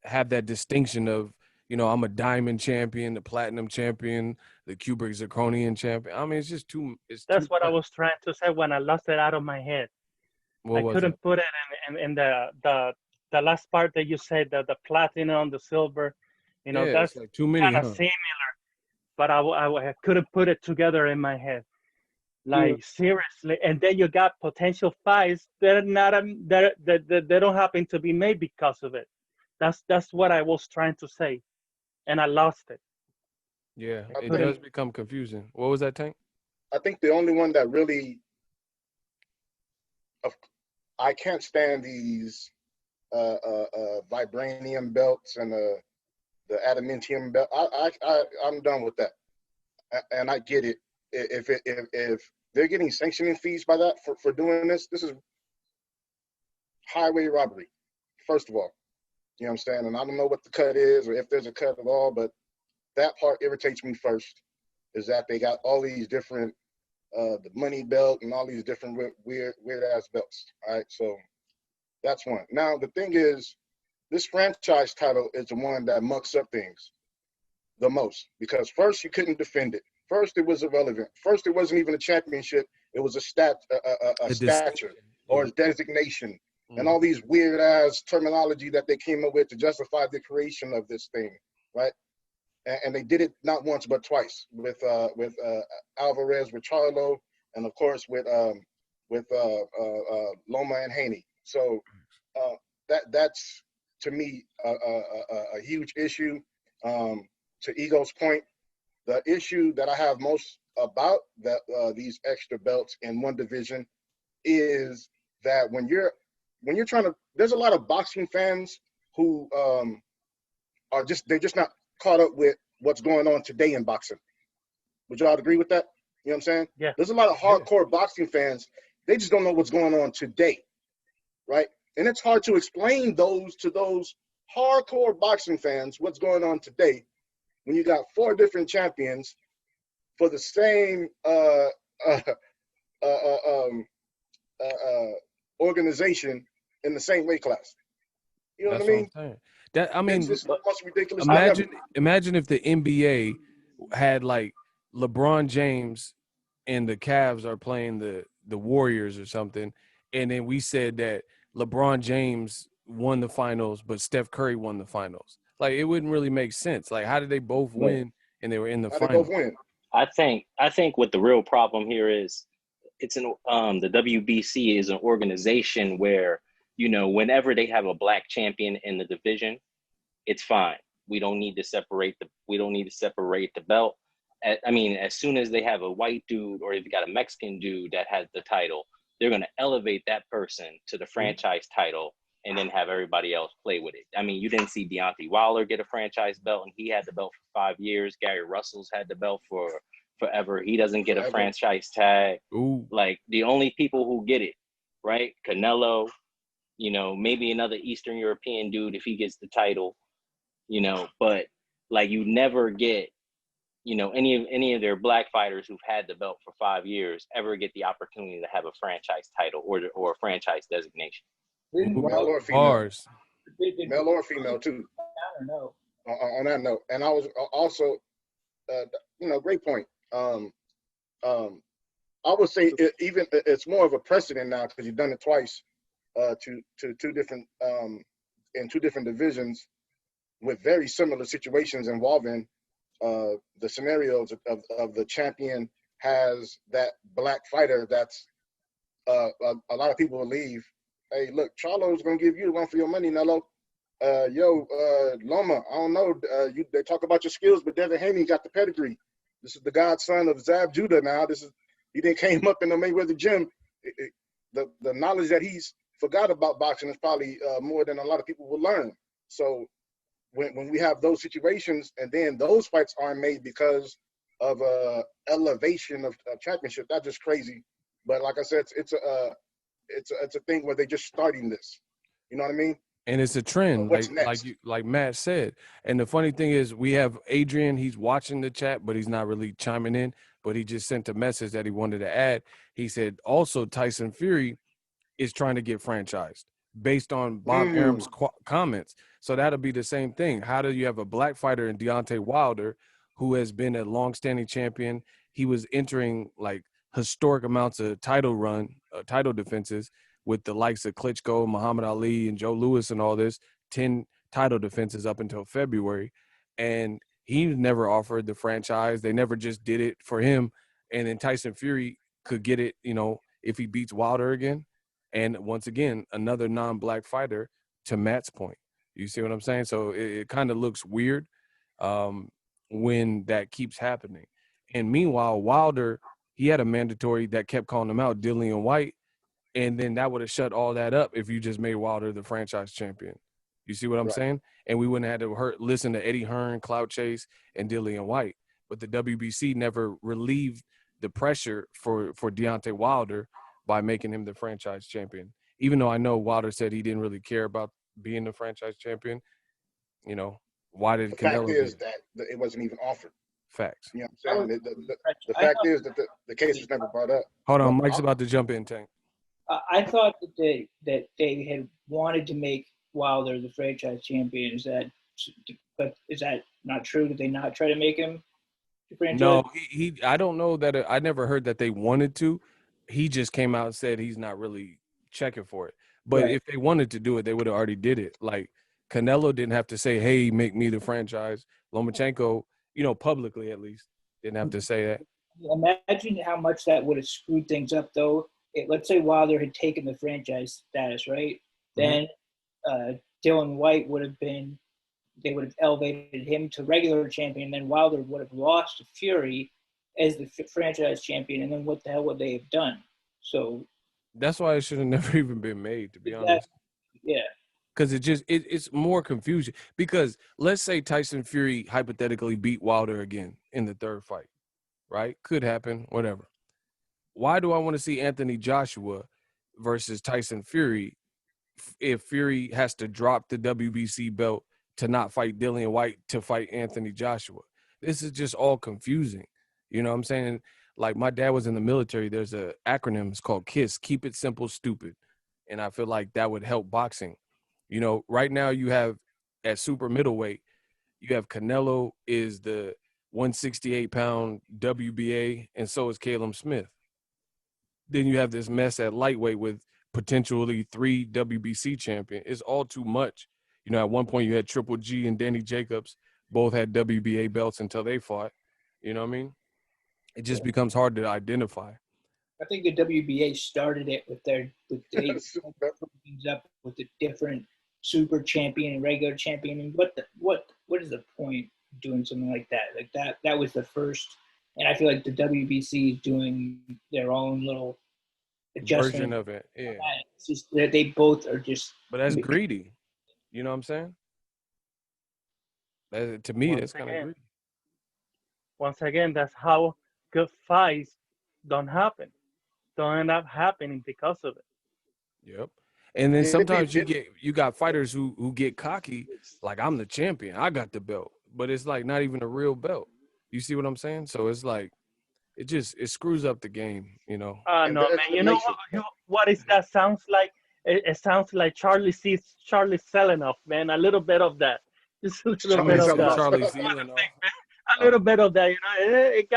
have that distinction of, you know, I'm a diamond champion, the platinum champion, the cubic zirconian champion. I mean, it's just too. That's what I was trying to say when I lost it out of my head. I couldn't put it in the last part that you said, the platinum, the silver. You know, that's like too many, kind of similar, but I couldn't put it together in my head. Like, seriously. And then you got potential fights that are not that they don't happen to be made because of it. That's what I was trying to say, and I lost it. Yeah, it does become confusing. What was that, Tank? I think the only one that really, I can't stand these vibranium belts and the adamantium belt. I'm done with that, and I get it. If they're getting sanctioning fees by that for doing this is highway robbery. First of all, you know what I'm saying, and I don't know what the cut is or if there's a cut at all, but that part irritates me first. Is that they got all these different the money belt and all these different weird ass belts. All right, so that's one. Now the thing is, this franchise title is the one that mucks up things the most, because first you couldn't defend it. First it was irrelevant. First it wasn't even a championship. It was a stature or a designation, and all these weird ass terminology that they came up with to justify the creation of this thing, right? And they did it not once but twice with Alvarez, with Charlo, and of course with Loma and Haney. So that's to me a huge issue. To Ego's point, the issue that I have most about these extra belts in one division is that when you're trying to, there's a lot of boxing fans who they're just not caught up with what's going on today in boxing. Would y'all agree with that? You know what I'm saying? Yeah. There's a lot of hardcore boxing fans. They just don't know what's going on today, right? And it's hard to explain to those hardcore boxing fans what's going on today when you got 4 different champions for the same organization in the same weight class. You know what I mean? It's just much ridiculous. Imagine if the NBA had like LeBron James and the Cavs are playing the Warriors or something, and then we said that LeBron James won the finals, but Steph Curry won the finals. Like, it wouldn't really make sense. Like, how did they both win and they were in the finals? They both win? I think what the real problem here is, it's the WBC is an organization where, you know, whenever they have a black champion in the division, it's fine. We don't need to separate the belt. I mean, as soon as they have a white dude, or if you got a Mexican dude that has the title, they're going to elevate that person to the franchise title and then have everybody else play with it. I mean, you didn't see Deontay Wilder get a franchise belt, and he had the belt for 5 years. Gary Russell's had the belt for forever. He doesn't get a franchise tag. Ooh. Like, the only people who get it, right? Canelo, you know, maybe another Eastern European dude if he gets the title, you know, but like, you never get, you know, any of their black fighters who've had the belt for 5 years ever get the opportunity to have a franchise title or a franchise designation. Male or female. Male or female too. I don't know. On that note, and I was also, you know, great point. I would say it's more of a precedent now, because you've done it twice, to two different in 2 different divisions with very similar situations involving the scenarios of the champion has that black fighter that's a lot of people believe, hey, look, Charlo's gonna give you the run for your money, Nello. Loma, I don't know, they talk about your skills, but Devin Haney got the pedigree. This is the godson of Zab Judah now. He didn't came up in the Mayweather gym. The knowledge that he's forgot about boxing is probably more than a lot of people will learn. So when we have those situations, and then those fights aren't made because of elevation of championship, that's just crazy. But like I said, it's a thing where they're just starting this. You know what I mean? And it's a trend, like Matt said. And the funny thing is, we have Adrian. He's watching the chat, but he's not really chiming in. But he just sent a message that he wanted to add. He said also Tyson Fury is trying to get franchised based on Bob Arum's comments. So that'll be the same thing. How do you have a black fighter in Deontay Wilder, who has been a longstanding champion? He was entering like historic amounts of title defenses with the likes of Klitschko, Muhammad Ali, and Joe Louis and all this, 10 title defenses up until February. And he never offered the franchise. They never just did it for him. And then Tyson Fury could get it, you know, if he beats Wilder again. And once again, another non-black fighter, to Matt's point. You see what I'm saying? So it kind of looks weird when that keeps happening. And meanwhile, Wilder, he had a mandatory that kept calling him out, Dillian White. And then that would have shut all that up if you just made Wilder the franchise champion. You see what I'm Right. saying? And we wouldn't have had to listen to Eddie Hearn, Clout Chase, and Dillian White. But the WBC never relieved the pressure for Deontay Wilder by making him the franchise champion. Even though I know Wilder said he didn't really care about being the franchise champion, you know, why did The fact Canelo is get it? that it wasn't even offered. Facts? You know what I'm saying? The fact is that the case was never brought up. Hold on, Mike's about to jump in, Tank. I thought that they had wanted to make Wilder the franchise champion. But is that not true? Did they not try to make him the franchise? No, he I don't know that I never heard that they wanted to. He just came out and said he's not really checking for it. But Right. if they wanted to do it, they would have already did it. Like Canelo didn't have to say, "Hey, make me the franchise." Lomachenko, publicly at least, didn't have to say that. Imagine how much that would have screwed things up, though. Let's say Wilder had taken the franchise status, right? Then Dylan White they would have elevated him to regular champion, and then Wilder would have lost to Fury as the franchise champion, and then what the hell would they have done? So That's why it should have never even been made, to be honest. Yeah. Because it's more confusion. Because let's say Tyson Fury hypothetically beat Wilder again in the third fight, right? Could happen, whatever. Why do I want to see Anthony Joshua versus Tyson Fury if Fury has to drop the WBC belt to not fight Dillian White to fight Anthony Joshua? This is just all confusing. You know what I'm saying? Like my dad was in the military. There's a acronym. It's called KISS. Keep it simple, stupid. And I feel like that would help boxing. Right now you have at super middleweight, you have Canelo is the 168-pound WBA, and so is Caleb Smith. Then you have this mess at lightweight with potentially 3 WBC champions. It's all too much. At one point you had Triple G and Danny Jacobs both had WBA belts until they fought. You know what I mean? It just becomes hard to identify. I think the WBA started it with they things up with the different super champion and regular champion. And what is the point of doing something like that? Like that was the first, and I feel like the WBC is doing their own little adjustment version of it. Yeah. It's just that they both are just. But that's greedy. You know what I'm saying? To me, that's kind of greedy. Once again, that's how good fights don't end up happening because of it. Yep. And then sometimes you got fighters who get cocky, like I'm the champion, I got the belt, but it's like not even a real belt. You see what I'm saying? So it's like it screws up the game, No, man. What is that sounds like? It sounds like Charlie Selenoff, man. A little bit of that. Just a little bit of that. Charlie Selenoff. A little bit of that, It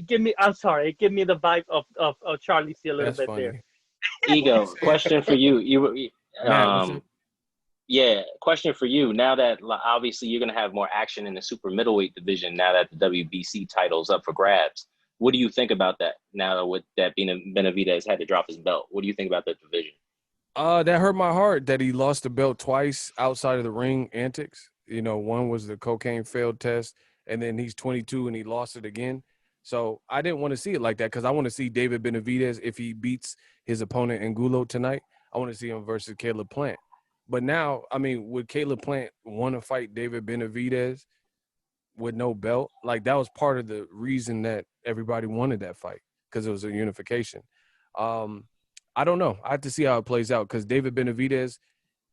give me the vibe of Charlie C a little bit funny. There. Ego, question for you. Question for you. Now that obviously you're going to have more action in the super middleweight division now that the WBC title's up for grabs. What do you think about that now with that Benavidez had to drop his belt? What do you think about that division? That hurt my heart that he lost the belt twice outside of the ring antics. One was the cocaine failed test, and then he's 22 and he lost it again. So I didn't want to see it like that because I want to see David Benavidez, if he beats his opponent Angulo tonight, I want to see him versus Caleb Plant. But now, would Caleb Plant want to fight David Benavidez with no belt? Like, that was part of the reason that everybody wanted that fight, because it was a unification. I don't know. I have to see how it plays out because David Benavidez,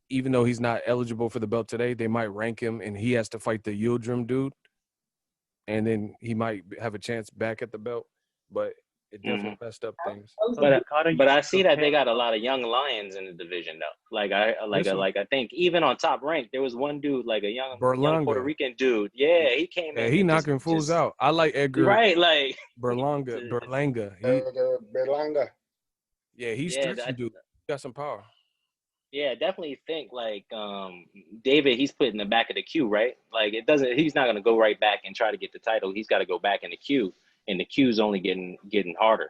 even though he's not eligible for the belt today, they might rank him and he has to fight the Yildirim dude. And then he might have a chance back at the belt, but it definitely messed up things. But I see that they got a lot of young lions in the division though. I think even on Top Rank, there was one dude, like a young Puerto Rican dude. Yeah, he came in. Yeah, he knocking fools out. I like Edgar. Right, like Berlanga. Berlanga. Yeah, he's stretchy dude. He got some power. Yeah, definitely think like David, he's put in the back of the queue, right? Like he's not gonna go right back and try to get the title. He's got to go back in the queue, and the queue's only getting harder.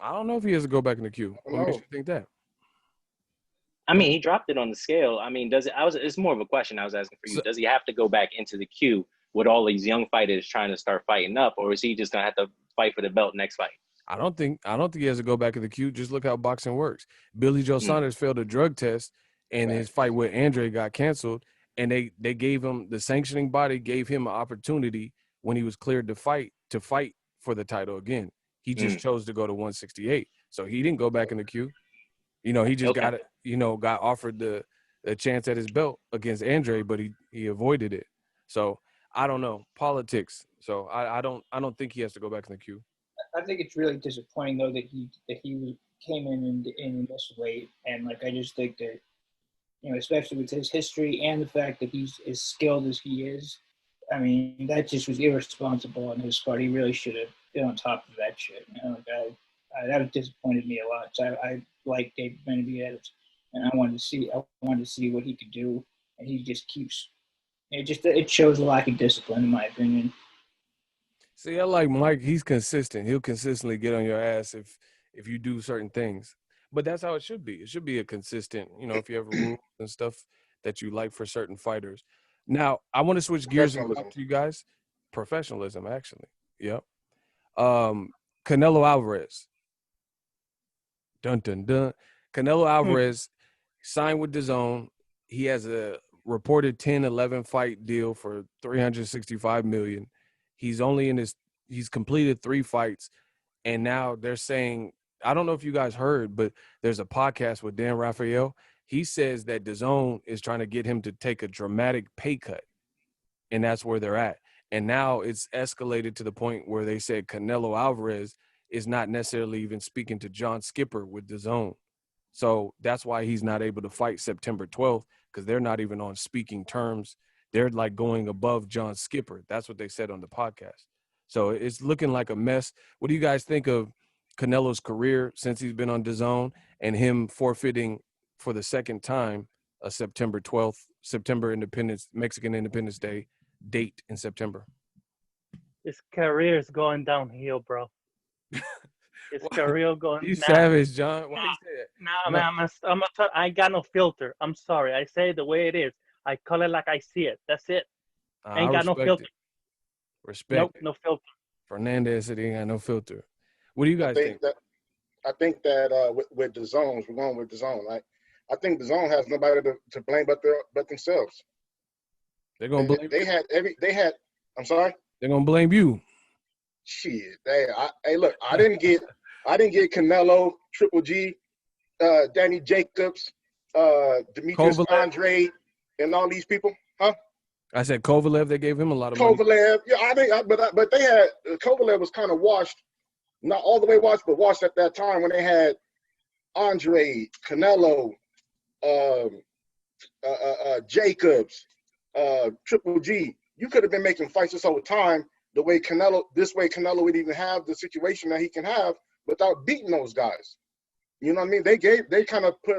I don't know if he has to go back in the queue. What makes you think that? He dropped it on the scale. It's more of a question I was asking for you. Does he have to go back into the queue with all these young fighters trying to start fighting up, or is he just gonna have to fight for the belt next fight? I don't think he has to go back in the queue. Just look how boxing works. Billy Joe Saunders failed a drug test, and his fight with Andre got canceled, and they gave him, the sanctioning body gave him an opportunity when he was cleared to fight for the title again. He just chose to go to 168, so he didn't go back in the queue. You know, he just got it. You know, got offered the chance at his belt against Andre, but he avoided it. So I don't know, politics. So I don't think he has to go back in the queue. I think it's really disappointing though that he came in this weight, and like I just think that, you know, especially with his history and the fact that he's as skilled as he is, I mean, that just was irresponsible on his part. He really should have been on top of that shit. You know, like that disappointed me a lot. So I like David Benavidez, and I wanted to see what he could do, and he just keeps. It shows a lack of discipline, in my opinion. See, I like Mike. He's consistent. He'll consistently get on your ass if you do certain things. But that's how it should be. It should be a consistent, you know, if you have rules and stuff that you like for certain fighters. Now, I want to switch gears and talk to you guys. Professionalism, actually. Yep. Canelo Alvarez. Dun, dun, dun. Canelo Alvarez signed with DAZN. He has a reported 10-11 fight deal for $365 million. He's completed 3 fights, and now they're saying, I don't know if you guys heard, but there's a podcast with Dan Rafael. He says that DAZN is trying to get him to take a dramatic pay cut, and that's where they're at. And now it's escalated to the point where they said Canelo Alvarez is not necessarily even speaking to John Skipper with DAZN. So that's why he's not able to fight September 12th, because they're not even on speaking terms. They're like going above John Skipper. That's what they said on the podcast. So it's looking like a mess. What do you guys think of Canelo's career since he's been on DAZN and him forfeiting for the second time a September 12th, Mexican Independence Day date in September? His career is going downhill, bro. His career going. You savage, John. Why you say that? Man, I got no filter. I'm sorry. I say it the way it is. I call it like I see it. That's it. I ain't got no filter. Respect. Nope, no filter. Fernandez said he ain't got no filter. What do you guys think? I think that with the zones, we're going with the zone. Right? I think the zone has nobody to blame but themselves. They're gonna blame. They had. I'm sorry. They're gonna blame you. Shit. Hey, look. I didn't get Canelo, Triple G, Danny Jacobs, Demetrius Andre, and all these people, huh? I said Kovalev. They gave him a lot of money. Kovalev, yeah, but they had Kovalev was kind of washed, not all the way washed, but washed at that time when they had Andre, Canelo, Jacobs, Triple G. You could have been making fights this whole time the way Canelo would even have the situation that he can have without beating those guys. You know what I mean? They kind of put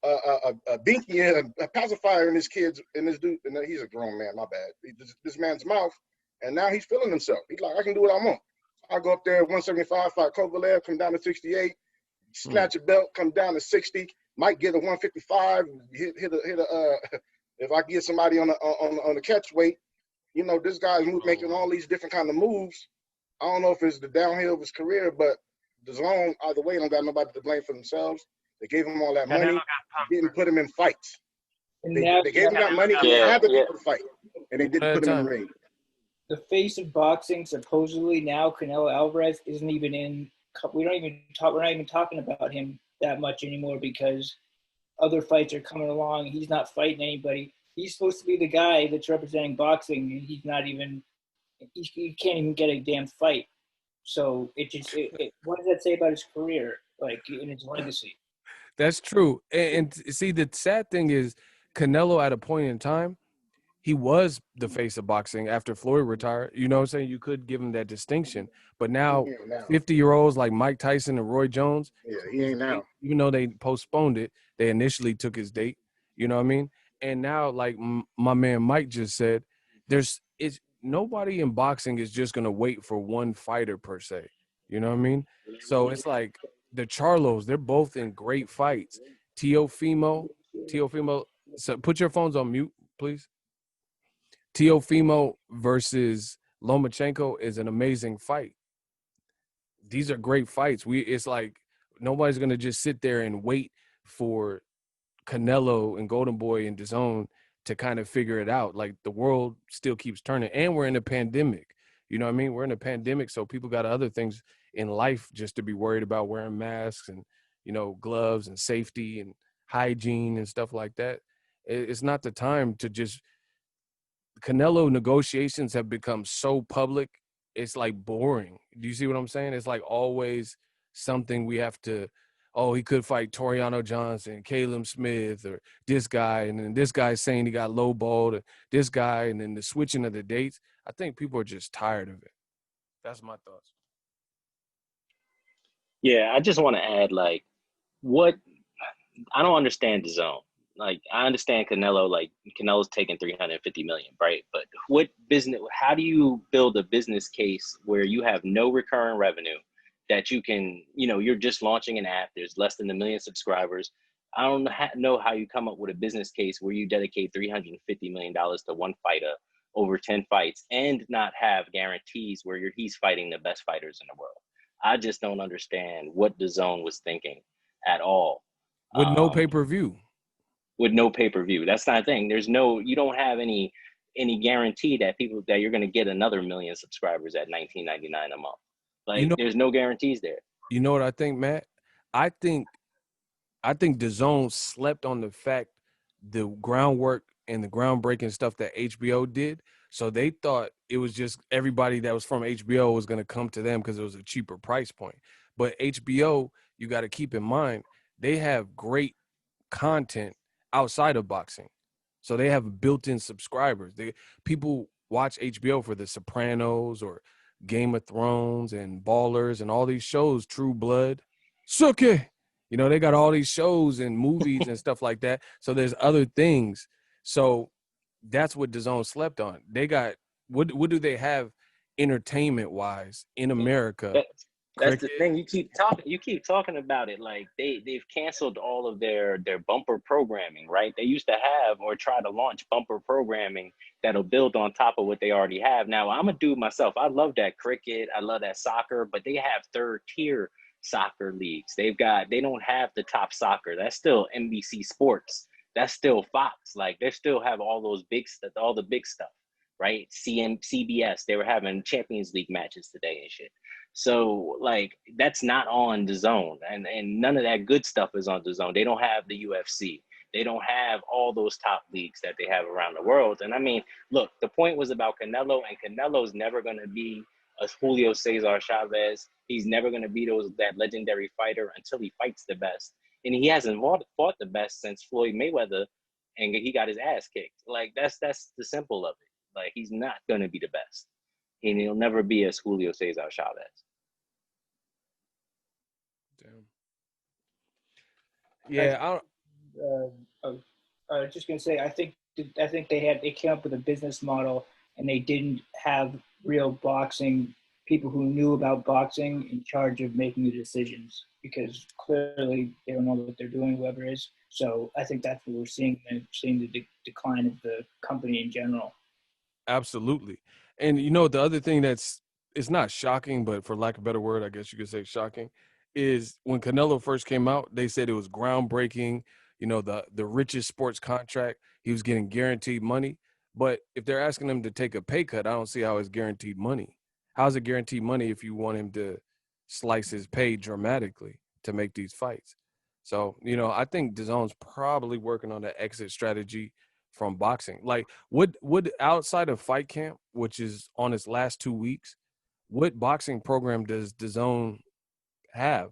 a binky in, a pacifier in his kids, and this dude, and he's a grown man, my bad. This man's mouth, and now he's feeling himself. He's like, I can do what I want. I'll go up there 175, fight Kovalev, come down to 68, snatch a belt, come down to 60, might get a 155, hit if I get somebody on the catch weight, you know, this guy's making all these different kind of moves. I don't know if it's the downhill of his career, but DAZN, either way, don't got nobody to blame for themselves. They gave him all that money, didn't put him in fights. They gave him that money, they had to people to fight, and they didn't put him in the ring. The face of boxing, supposedly now, Canelo Alvarez isn't even in. We're not even talking about him that much anymore because other fights are coming along. He's not fighting anybody. He's supposed to be the guy that's representing boxing, and he's not even. He can't even get a damn fight. So what does that say about his career, like in his legacy? That's true. And see, the sad thing is, Canelo at a point in time, he was the face of boxing after Floyd retired. You know what I'm saying? You could give him that distinction. But now 50-year-olds like Mike Tyson and Roy Jones, he ain't now. Even though they postponed it, they initially took his date. You know what I mean? And now, like my man Mike just said, nobody in boxing is just going to wait for one fighter per se. You know what I mean? So it's like the Charlos, they're both in great fights. Teofimo, so put your phones on mute, please. Teofimo versus Lomachenko is an amazing fight. These are great fights. It's like nobody's going to just sit there and wait for Canelo and Golden Boy and DAZN to kind of figure it out. Like, the world still keeps turning, and we're in a pandemic. You know what I mean? We're in a pandemic, so people got other things in life just to be worried about, wearing masks and, you know, gloves and safety and hygiene and stuff like that. It's not the time to just – Canelo negotiations have become so public, it's like boring. Do you see what I'm saying? It's like always something we have to – oh, he could fight Toriano Johnson, Caleb Smith, or this guy, and then this guy's saying he got lowballed, or this guy, and then the switching of the dates. I think people are just tired of it. That's my thoughts. Yeah, I just want to add, like, what I don't understand the zone. Like, I understand Canelo, like, Canelo's taking $350 million, right? But what business, how do you build a business case where you have no recurring revenue, that you can, you know, you're just launching an app, there's less than 1 million subscribers. I don't know how you come up with a business case where you dedicate $350 million to one fighter over 10 fights and not have guarantees where he's fighting the best fighters in the world. I just don't understand what the zone was thinking at all. With no pay-per-view. With no pay-per-view. That's not a thing. You don't have any guarantee that you're going to get another 1 million subscribers at $19.99 a month. Like, there's no guarantees there. You know what I think, Matt? I think DAZN slept on the fact, the groundwork and the groundbreaking stuff that HBO did. So they thought it was just everybody that was from HBO was going to come to them because it was a cheaper price point. But HBO, you got to keep in mind, they have great content outside of boxing. So they have built-in subscribers. People watch HBO for The Sopranos or Game of Thrones and Ballers and all these shows, True Blood, Suke. You know, they got all these shows and movies and stuff like that. So there's other things. So that's what DAZN slept on. They got what do they have entertainment-wise in America? That's the thing. You keep talking about it. Like, they've canceled all of their bumper programming, right? They used to have, or try to launch, bumper programming that'll build on top of what they already have. Now, I'm a dude myself. I love that cricket. I love that soccer, but they have third tier soccer leagues. They don't have the top soccer. That's still NBC Sports. That's still Fox. Like, they still have all those all the big stuff, right? CBS. They were having Champions League matches today and shit. So, like, that's not on DAZN, and none of that good stuff is on DAZN. They don't have the UFC. They don't have all those top leagues that they have around the world. And I mean, look, the point was about Canelo, and Canelo's never going to be a Julio Cesar Chavez. He's never going to be that legendary fighter until he fights the best. And he hasn't fought the best since Floyd Mayweather, and he got his ass kicked. Like, that's the simple of it. Like, he's not going to be the best. And he'll never be as Julio Cesar Chavez. Damn. Yeah, I was just gonna say, I think they came up with a business model, and they didn't have real boxing people who knew about boxing in charge of making the decisions, because clearly they don't know what they're doing, whoever is. So I think that's what we're seeing the decline of the company in general. absolutely. And you know, the other thing it's not shocking, but for lack of a better word, I guess you could say shocking, is when Canelo first came out, they said it was groundbreaking, you know, the richest sports contract. He was getting guaranteed money. But if they're asking him to take a pay cut, I don't see how it's guaranteed money. How's it guaranteed money if you want him to slice his pay dramatically to make these fights? So, you know, I think DAZN's probably working on an exit strategy from boxing. Like, would outside of Fight Camp, which is on its last 2 weeks, what boxing program does DAZN have?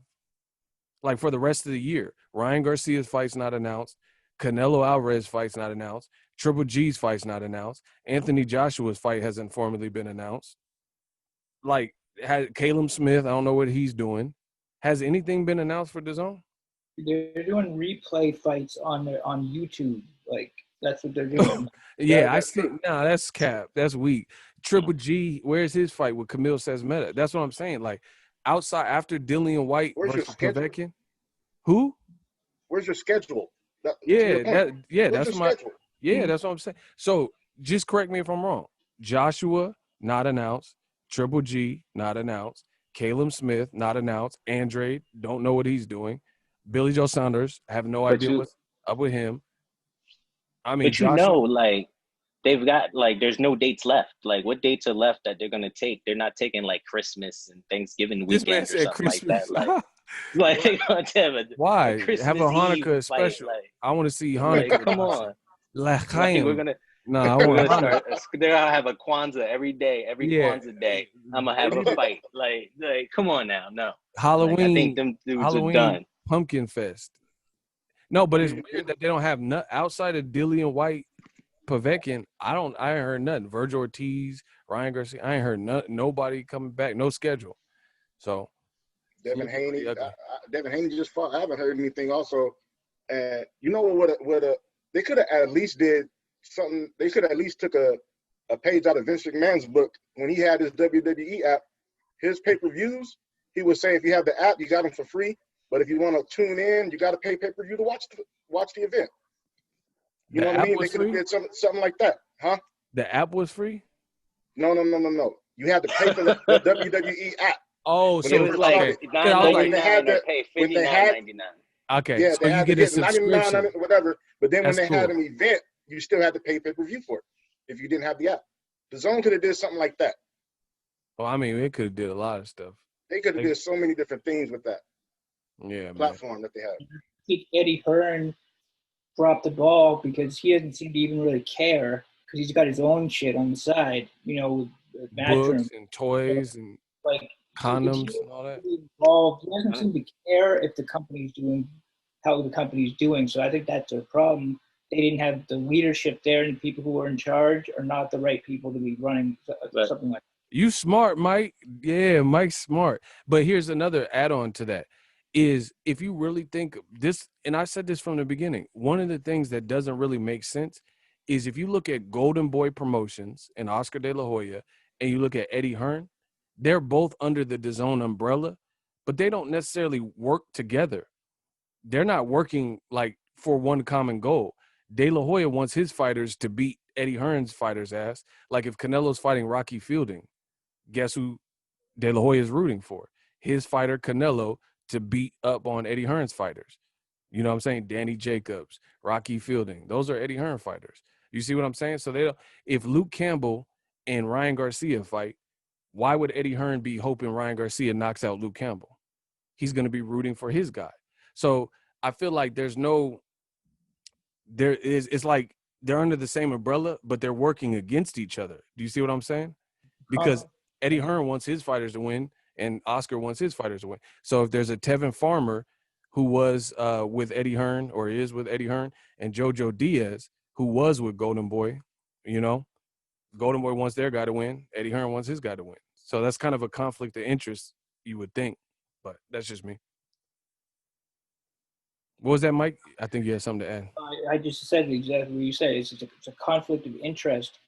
Like, for the rest of the year, Ryan Garcia's fight's not announced. Canelo Alvarez fight's not announced. Triple G's fight's not announced. Anthony Joshua's fight hasn't formally been announced. Like, Caleb Smith, I don't know what he's doing. Has anything been announced for DAZN? They're doing replay fights on YouTube. Like, that's what they're doing. Yeah, I see. Nah, that's cap. That's weak. Triple G, where's his fight with Camille Sesmeta? That's what I'm saying. Like, outside after Dillian White versus Povetkin. Who? Where's your schedule? That's what I'm saying. So just correct me if I'm wrong. Joshua, not announced. Triple G, not announced. Caleb Smith, not announced. Andre, don't know what he's doing. Billy Joe Saunders, have no idea up with him. I mean, But you know, like they've got like there's no dates left. Like what dates are left that they're gonna take? They're not taking like Christmas and Thanksgiving this man weekend or said something Christmas. like that. Like they're gonna have a Why? Have a Christmas Hanukkah Eve special. fight. I want to see Like Hanukkah. come on. Like we're L'chaim. gonna No, I we're want gonna Hanukkah. start. They're gonna have a Kwanzaa every day, every Kwanzaa day. I'm gonna have a fight. Like come on now, no. Halloween. Like, I think them dudes Halloween are done. Pumpkin Fest. No, but it's weird that they don't have outside of Dillian White, Povetkin. I ain't heard nothing. Virgil Ortiz, Ryan Garcia. I ain't heard nobody coming back. No schedule. So Devin Haney. Devin Haney just fought. I haven't heard anything. Also, and you know what? They could have at least did something. They could have at least took a page out of Vince McMahon's book when he had his WWE app. His pay-per-views, he would say if you have the app, you got them for free. But if you want to tune in, you got to pay pay-per-view to watch the event. You know what I mean? They could have did something like that, huh? The app was free? No. You had to pay for the WWE app. Oh, so it was like $9.99 or pay $59.99. Okay, yeah, so you get a subscription, $99 whatever. But then when That's they had an event, you still had to pay pay-per-view for it if you didn't have the app. The Zone could have did something like that. Well, I mean, it could have did a lot of stuff. They could have did so many different things with that platform that they have. I think Eddie Hearn dropped the ball because he doesn't seem to even really care because he's got his own shit on the side, you know, with Books and toys and like condoms and all that. Involved. He doesn't seem to care if the company's doing how the company's doing. So I think that's a problem. They didn't have the leadership there, and the people who were in charge are not the right people to be running something like that. You smart, Mike. Yeah, Mike's smart. But here's another add-on to that is if you really think this, and I said this from the beginning, one of the things that doesn't really make sense is if you look at Golden Boy Promotions and Oscar De La Hoya and you look at Eddie Hearn, they're both under the DAZN umbrella, but they don't necessarily work together. They're not working like for one common goal. De La Hoya wants his fighters to beat Eddie Hearn's fighters' ass. Like if Canelo's fighting Rocky Fielding, guess who De La Hoya is rooting for? His fighter Canelo to beat up on Eddie Hearn's fighters. You know what I'm saying? Danny Jacobs, Rocky Fielding. Those are Eddie Hearn fighters. You see what I'm saying? So they don't, if Luke Campbell and Ryan Garcia fight, why would Eddie Hearn be hoping Ryan Garcia knocks out Luke Campbell? He's going to be rooting for his guy. So I feel like it's like they're under the same umbrella, but they're working against each other. Do you see what I'm saying? Because Eddie Hearn wants his fighters to win and Oscar wants his fighters to win. So if there's a Tevin Farmer who was with Eddie Hearn or is with Eddie Hearn and Jojo Diaz, who was with Golden Boy, you know, Golden Boy wants their guy to win. Eddie Hearn wants his guy to win. So that's kind of a conflict of interest, you would think, but that's just me. What was that, Mike? I think you had something to add. I just said exactly what you said. It's a conflict of interest.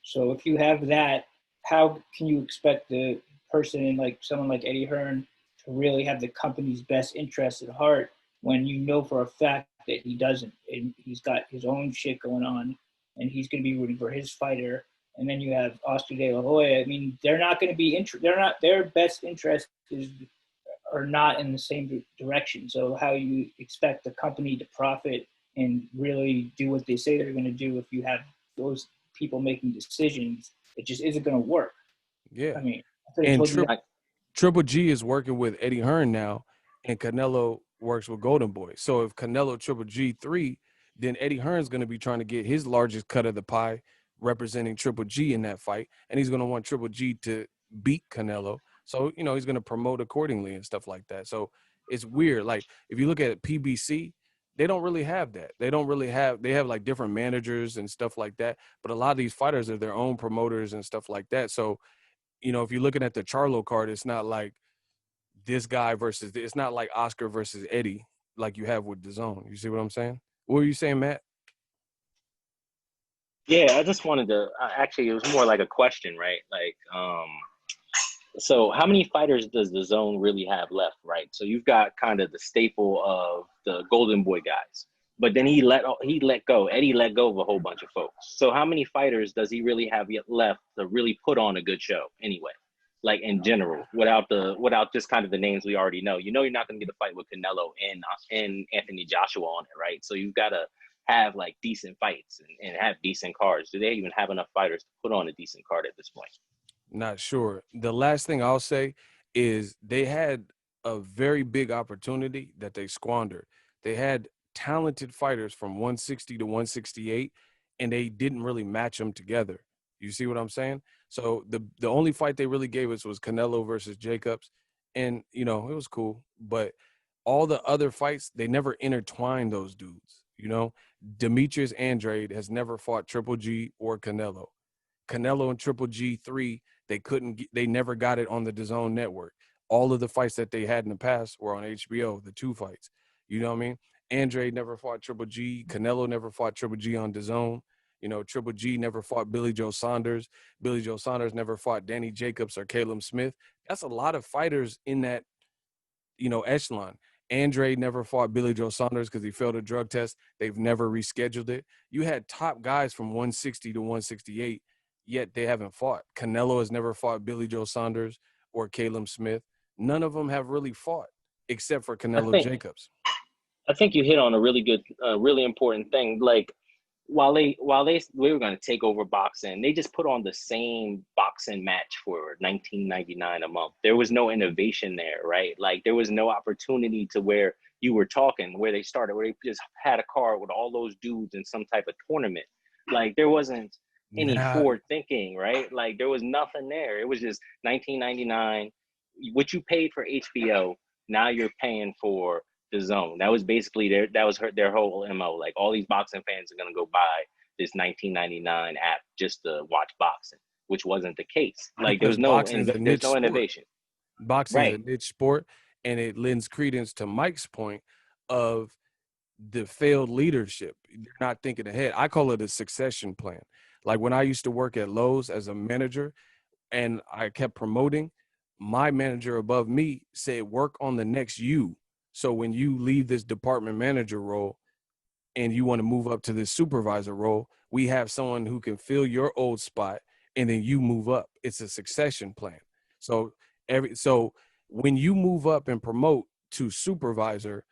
So if you have that, how can you expect the person like someone like Eddie Hearn to really have the company's best interest at heart when you know for a fact that he doesn't? And he's got his own shit going on, and he's going to be rooting for his fighter. And then you have Oscar De La Hoya. I mean, they're not going to be their best interest are not in the same direction. So how you expect the company to profit and really do what they say they're going to do if you have those people making decisions, it just isn't going to work. Yeah. I mean, and Triple G is working with Eddie Hearn now, and Canelo works with Golden Boy. So if Canelo Triple G 3, then Eddie Hearn's going to be trying to get his largest cut of the pie representing Triple G in that fight, and he's going to want Triple G to beat Canelo. So, you know, he's going to promote accordingly and stuff like that. So it's weird. Like, if you look at PBC, they don't really have that. They have like different managers and stuff like that. But a lot of these fighters are their own promoters and stuff like that. So, you know, if you're looking at the Charlo card, it's not like this guy versus, it's not like Oscar versus Eddie like you have with DAZN. You see what I'm saying? What were you saying, Matt? Yeah, I just wanted to, actually, it was more like a question, right? Like, so how many fighters does DAZN really have left, right? So you've got kind of the staple of the Golden Boy guys, but then Eddie let go of a whole bunch of folks. So how many fighters does he really have yet left to really put on a good show anyway? like in general, without just kind of the names we already know. You know, you're not going to get a fight with Canelo and Anthony Joshua on it, right? So you've got to have like decent fights and have decent cards. Do they even have enough fighters to put on a decent card at this point? Not sure. The last thing I'll say is they had a very big opportunity that they squandered. They had talented fighters from 160 to 168, and they didn't really match them together. You see what I'm saying? So the only fight they really gave us was Canelo versus Jacobs, and you know it was cool. But all the other fights, they never intertwined those dudes. You know, Demetrius Andrade has never fought Triple G or Canelo. Canelo and Triple G3, they never got it on the DAZN network. All of the fights that they had in the past were on HBO, the 2 fights. You know what I mean? Andre never fought Triple G. Canelo never fought Triple G on DAZN. You know, Triple G never fought Billy Joe Saunders. Billy Joe Saunders never fought Danny Jacobs or Caleb Smith. That's a lot of fighters in that, you know, echelon. Andre never fought Billy Joe Saunders because he failed a drug test. They've never rescheduled it. You had top guys from 160 to 168, yet they haven't fought. Canelo has never fought Billy Joe Saunders or Caleb Smith. None of them have really fought except for Canelo Jacobs. I think you hit on a really good, really important thing. Like, while we were going to take over boxing, they just put on the same boxing match for $19.99 a month. There was no innovation there, right? Like, there was no opportunity to where you were talking, where they started, where they just had a card with all those dudes in some type of tournament. Like, there wasn't any forward thinking, right? Like, there was nothing there. It was just $19.99. What you paid for HBO, now you're paying for DAZN. That was basically their whole MO. Like, all these boxing fans are gonna go buy this $19.99 app just to watch boxing, which wasn't the case. Like, there's no innovation. Boxing is a niche sport, and it lends credence to Mike's point of the failed leadership. You're not thinking ahead. I call it a succession plan. Like, when I used to work at Lowe's as a manager and I kept promoting, my manager above me said, work on the next you. So when you leave this department manager role and you want to move up to this supervisor role, we have someone who can fill your old spot and then you move up. It's a succession plan. So when you move up and promote to supervisor,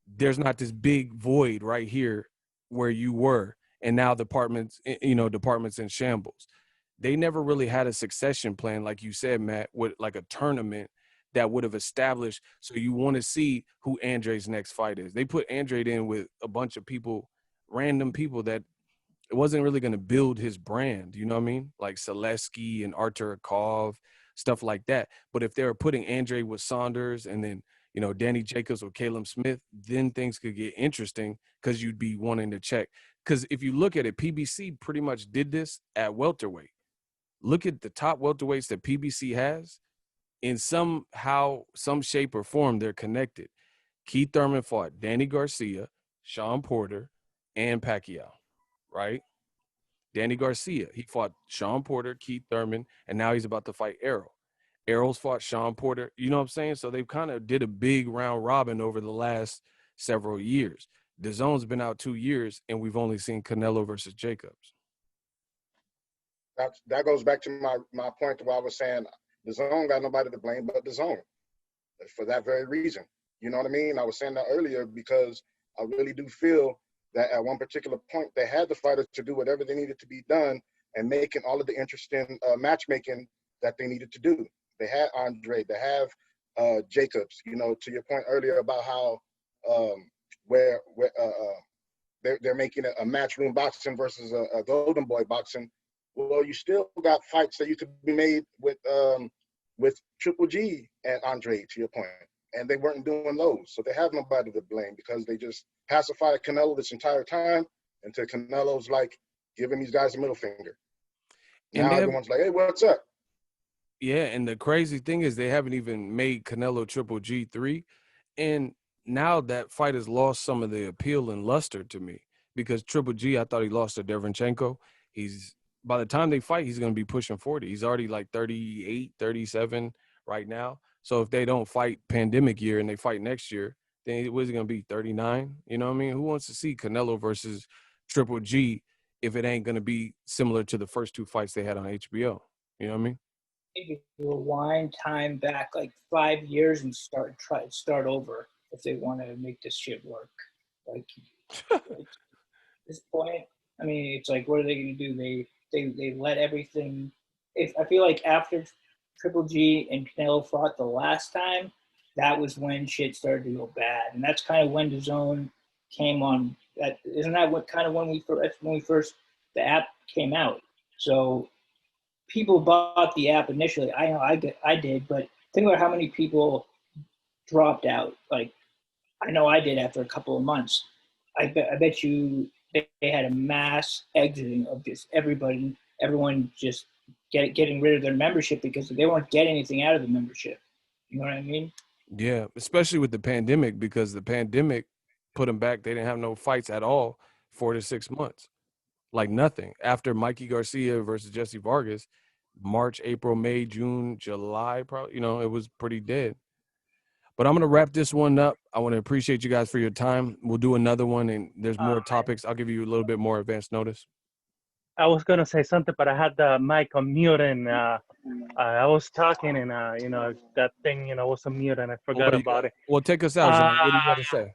there's not this big void right here where you were. And now departments in shambles. They never really had a succession plan, like you said, Matt, with like a tournament that would have established. So you want to see who Andre's next fight is. They put Andre in with a bunch of people, random people that it wasn't really going to build his brand. You know what I mean? Like Selesky and Artur Akov, stuff like that. But if they were putting Andre with Saunders and then, you know, Danny Jacobs or Caleb Smith, then things could get interesting because you'd be wanting to check. Because if you look at it, PBC pretty much did this at welterweight. Look at the top welterweights that PBC has. In some shape or form, they're connected. Keith Thurman fought Danny Garcia, Sean Porter, and Pacquiao, right? Danny Garcia, he fought Sean Porter, Keith Thurman, and now he's about to fight Errol. Errol's fought Sean Porter. You know what I'm saying? So they've kind of did a big round robin over the last several years. DAZN's been out 2 years, and we've only seen Canelo versus Jacobs. That goes back to my point to where I was saying DAZN got nobody to blame but DAZN for that very reason. You know what I mean? I was saying that earlier because I really do feel that at one particular point they had the fighters to do whatever they needed to be done and making all of the interesting matchmaking that they needed to do. They had Andre, they have Jacobs. You know, to your point earlier about how they're making a matchroom boxing versus a golden boy boxing. Well, you still got fights that used to be made with Triple G and Andre, to your point, and they weren't doing those. So they have nobody to blame because they just pacified Canelo this entire time until Canelo's like giving these guys a middle finger. Now everyone's like, hey, what's up? Yeah, and the crazy thing is they haven't even made Canelo Triple G3, and now that fight has lost some of the appeal and luster to me because Triple G, I thought he lost to Derevchenko. By the time they fight, he's going to be pushing 40. He's already like 38, 37 right now. So if they don't fight pandemic year and they fight next year, then what is it going to be, 39? You know what I mean? Who wants to see Canelo versus Triple G if it ain't going to be similar to the first 2 fights they had on HBO? You know what I mean? maybe rewind time back like 5 years and start over if they want to make this shit work. Like at this point, I mean, it's like, what are they going to do? They let everything. If I feel like after Triple G and Canelo fought the last time, that was when shit started to go bad, and that's kind of when DAZN came on. Isn't that what kind of when we first the app came out? So people bought the app initially. I know I did, but think about how many people dropped out. Like I know I did after a couple of months. I bet you they had a mass exiting of just everyone just getting rid of their membership because they weren't getting anything out of the membership. You know what I mean? Yeah, especially with the pandemic, because the pandemic put them back. They didn't have no fights at all 4 to 6 months, like nothing. After Mikey Garcia versus Jesse Vargas, March, April, May, June, July, probably, you know, it was pretty dead. But I'm going to wrap this one up. I want to appreciate you guys for your time. We'll do another one, and there's more topics. I'll give you a little bit more advance notice. I was gonna say something, but I had the mic on mute, and I was talking, and you know, that thing, you know, was on mute, and I forgot about it. Well, take us out, John. What do you got to say?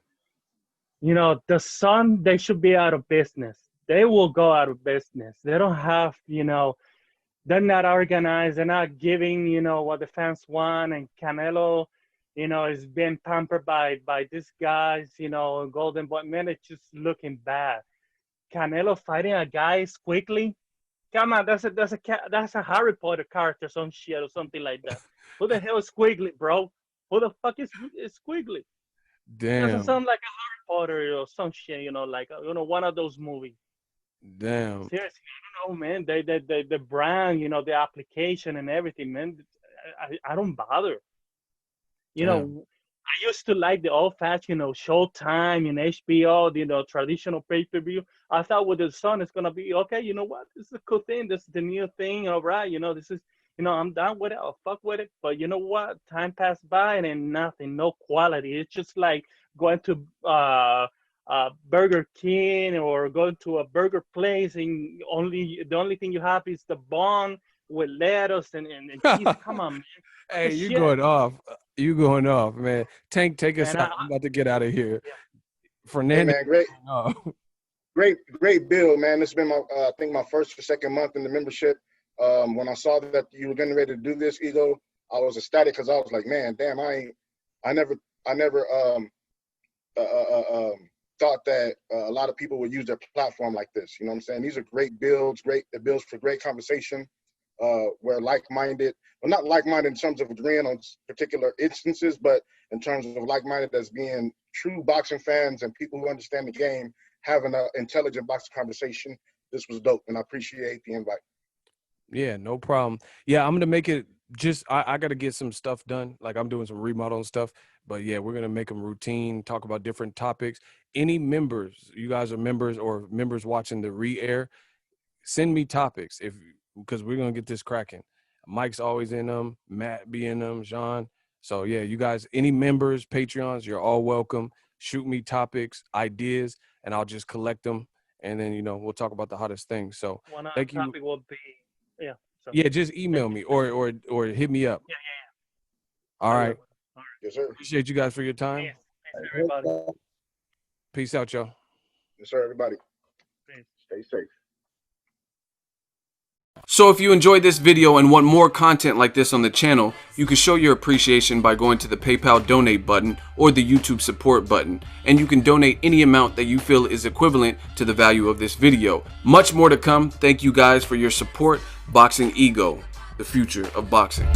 You know, the Sun, they should be out of business. They will go out of business. They don't have, you know, they're not organized. They're not giving, you know, what the fans want. And Canelo, you know, is being pampered by these guys, you know, Golden Boy. Man, it's just looking bad. Canelo fighting a guy quickly. Come on, that's a Harry Potter character, some shit or something like that. Who the hell is Squiggly, bro? Who the fuck is Squiggly? Damn. Doesn't sound like a Harry Potter or some shit, you know, like, you know, one of those movies. Damn. Seriously, I don't know, man. The brand, you know, the application and everything, man. I don't bother. You know, I used to like the old-fashioned, you know, Showtime and HBO, you know, traditional pay-per-view. I thought with the Sun, it's gonna be okay. You know what? This is a cool thing. This is the new thing. All right, you know, this is, you know, I'm down with it. I'll fuck with it. But you know what? Time passed by and then nothing, no quality. It's just like going to Burger King or going to a burger place, and the only thing you have is the bun with lettuce and cheese. Come on, man. Hey, you going off. You going off, man. Tank, take us out. I'm about to get out of here. Yeah. Fernando. Hey, man, great build, man. This has been my, I think my first or second month in the membership. When I saw that you were getting ready to do this, Ego, I was ecstatic because I was like, man, damn, I never thought that a lot of people would use their platform like this. You know what I'm saying? These are great builds, it builds for great conversation. We're like-minded, well, not like-minded in terms of agreeing on particular instances, but in terms of like-minded as being true boxing fans and people who understand the game, having an intelligent boxing conversation. This was dope, and I appreciate the invite. Yeah, no problem. Yeah, I'm gonna make it just, I gotta get some stuff done. Like, I'm doing some remodeling stuff, but yeah, we're gonna make them routine, talk about different topics. Any members, you guys are members or members watching the re-air, send me topics because we're gonna get this cracking. Mike's always in them, Matt be in them, Jean. So yeah, you guys, any members, Patreons, you're all welcome. Shoot me topics, ideas, and I'll just collect them, and then, you know, we'll talk about the hottest things. So one thank you. topic will be, yeah. So. Yeah, just email me or hit me up. Yeah. All right. Yes, sir. Appreciate you guys for your time. Yes. Thanks, everybody. Peace out, y'all. Yes, sir, everybody. Peace. Stay safe. So if you enjoyed this video and want more content like this on the channel, you can show your appreciation by going to the PayPal donate button or the YouTube support button, and you can donate any amount that you feel is equivalent to the value of this video. Much more to come. Thank you guys for your support. Boxingego, the future of boxing.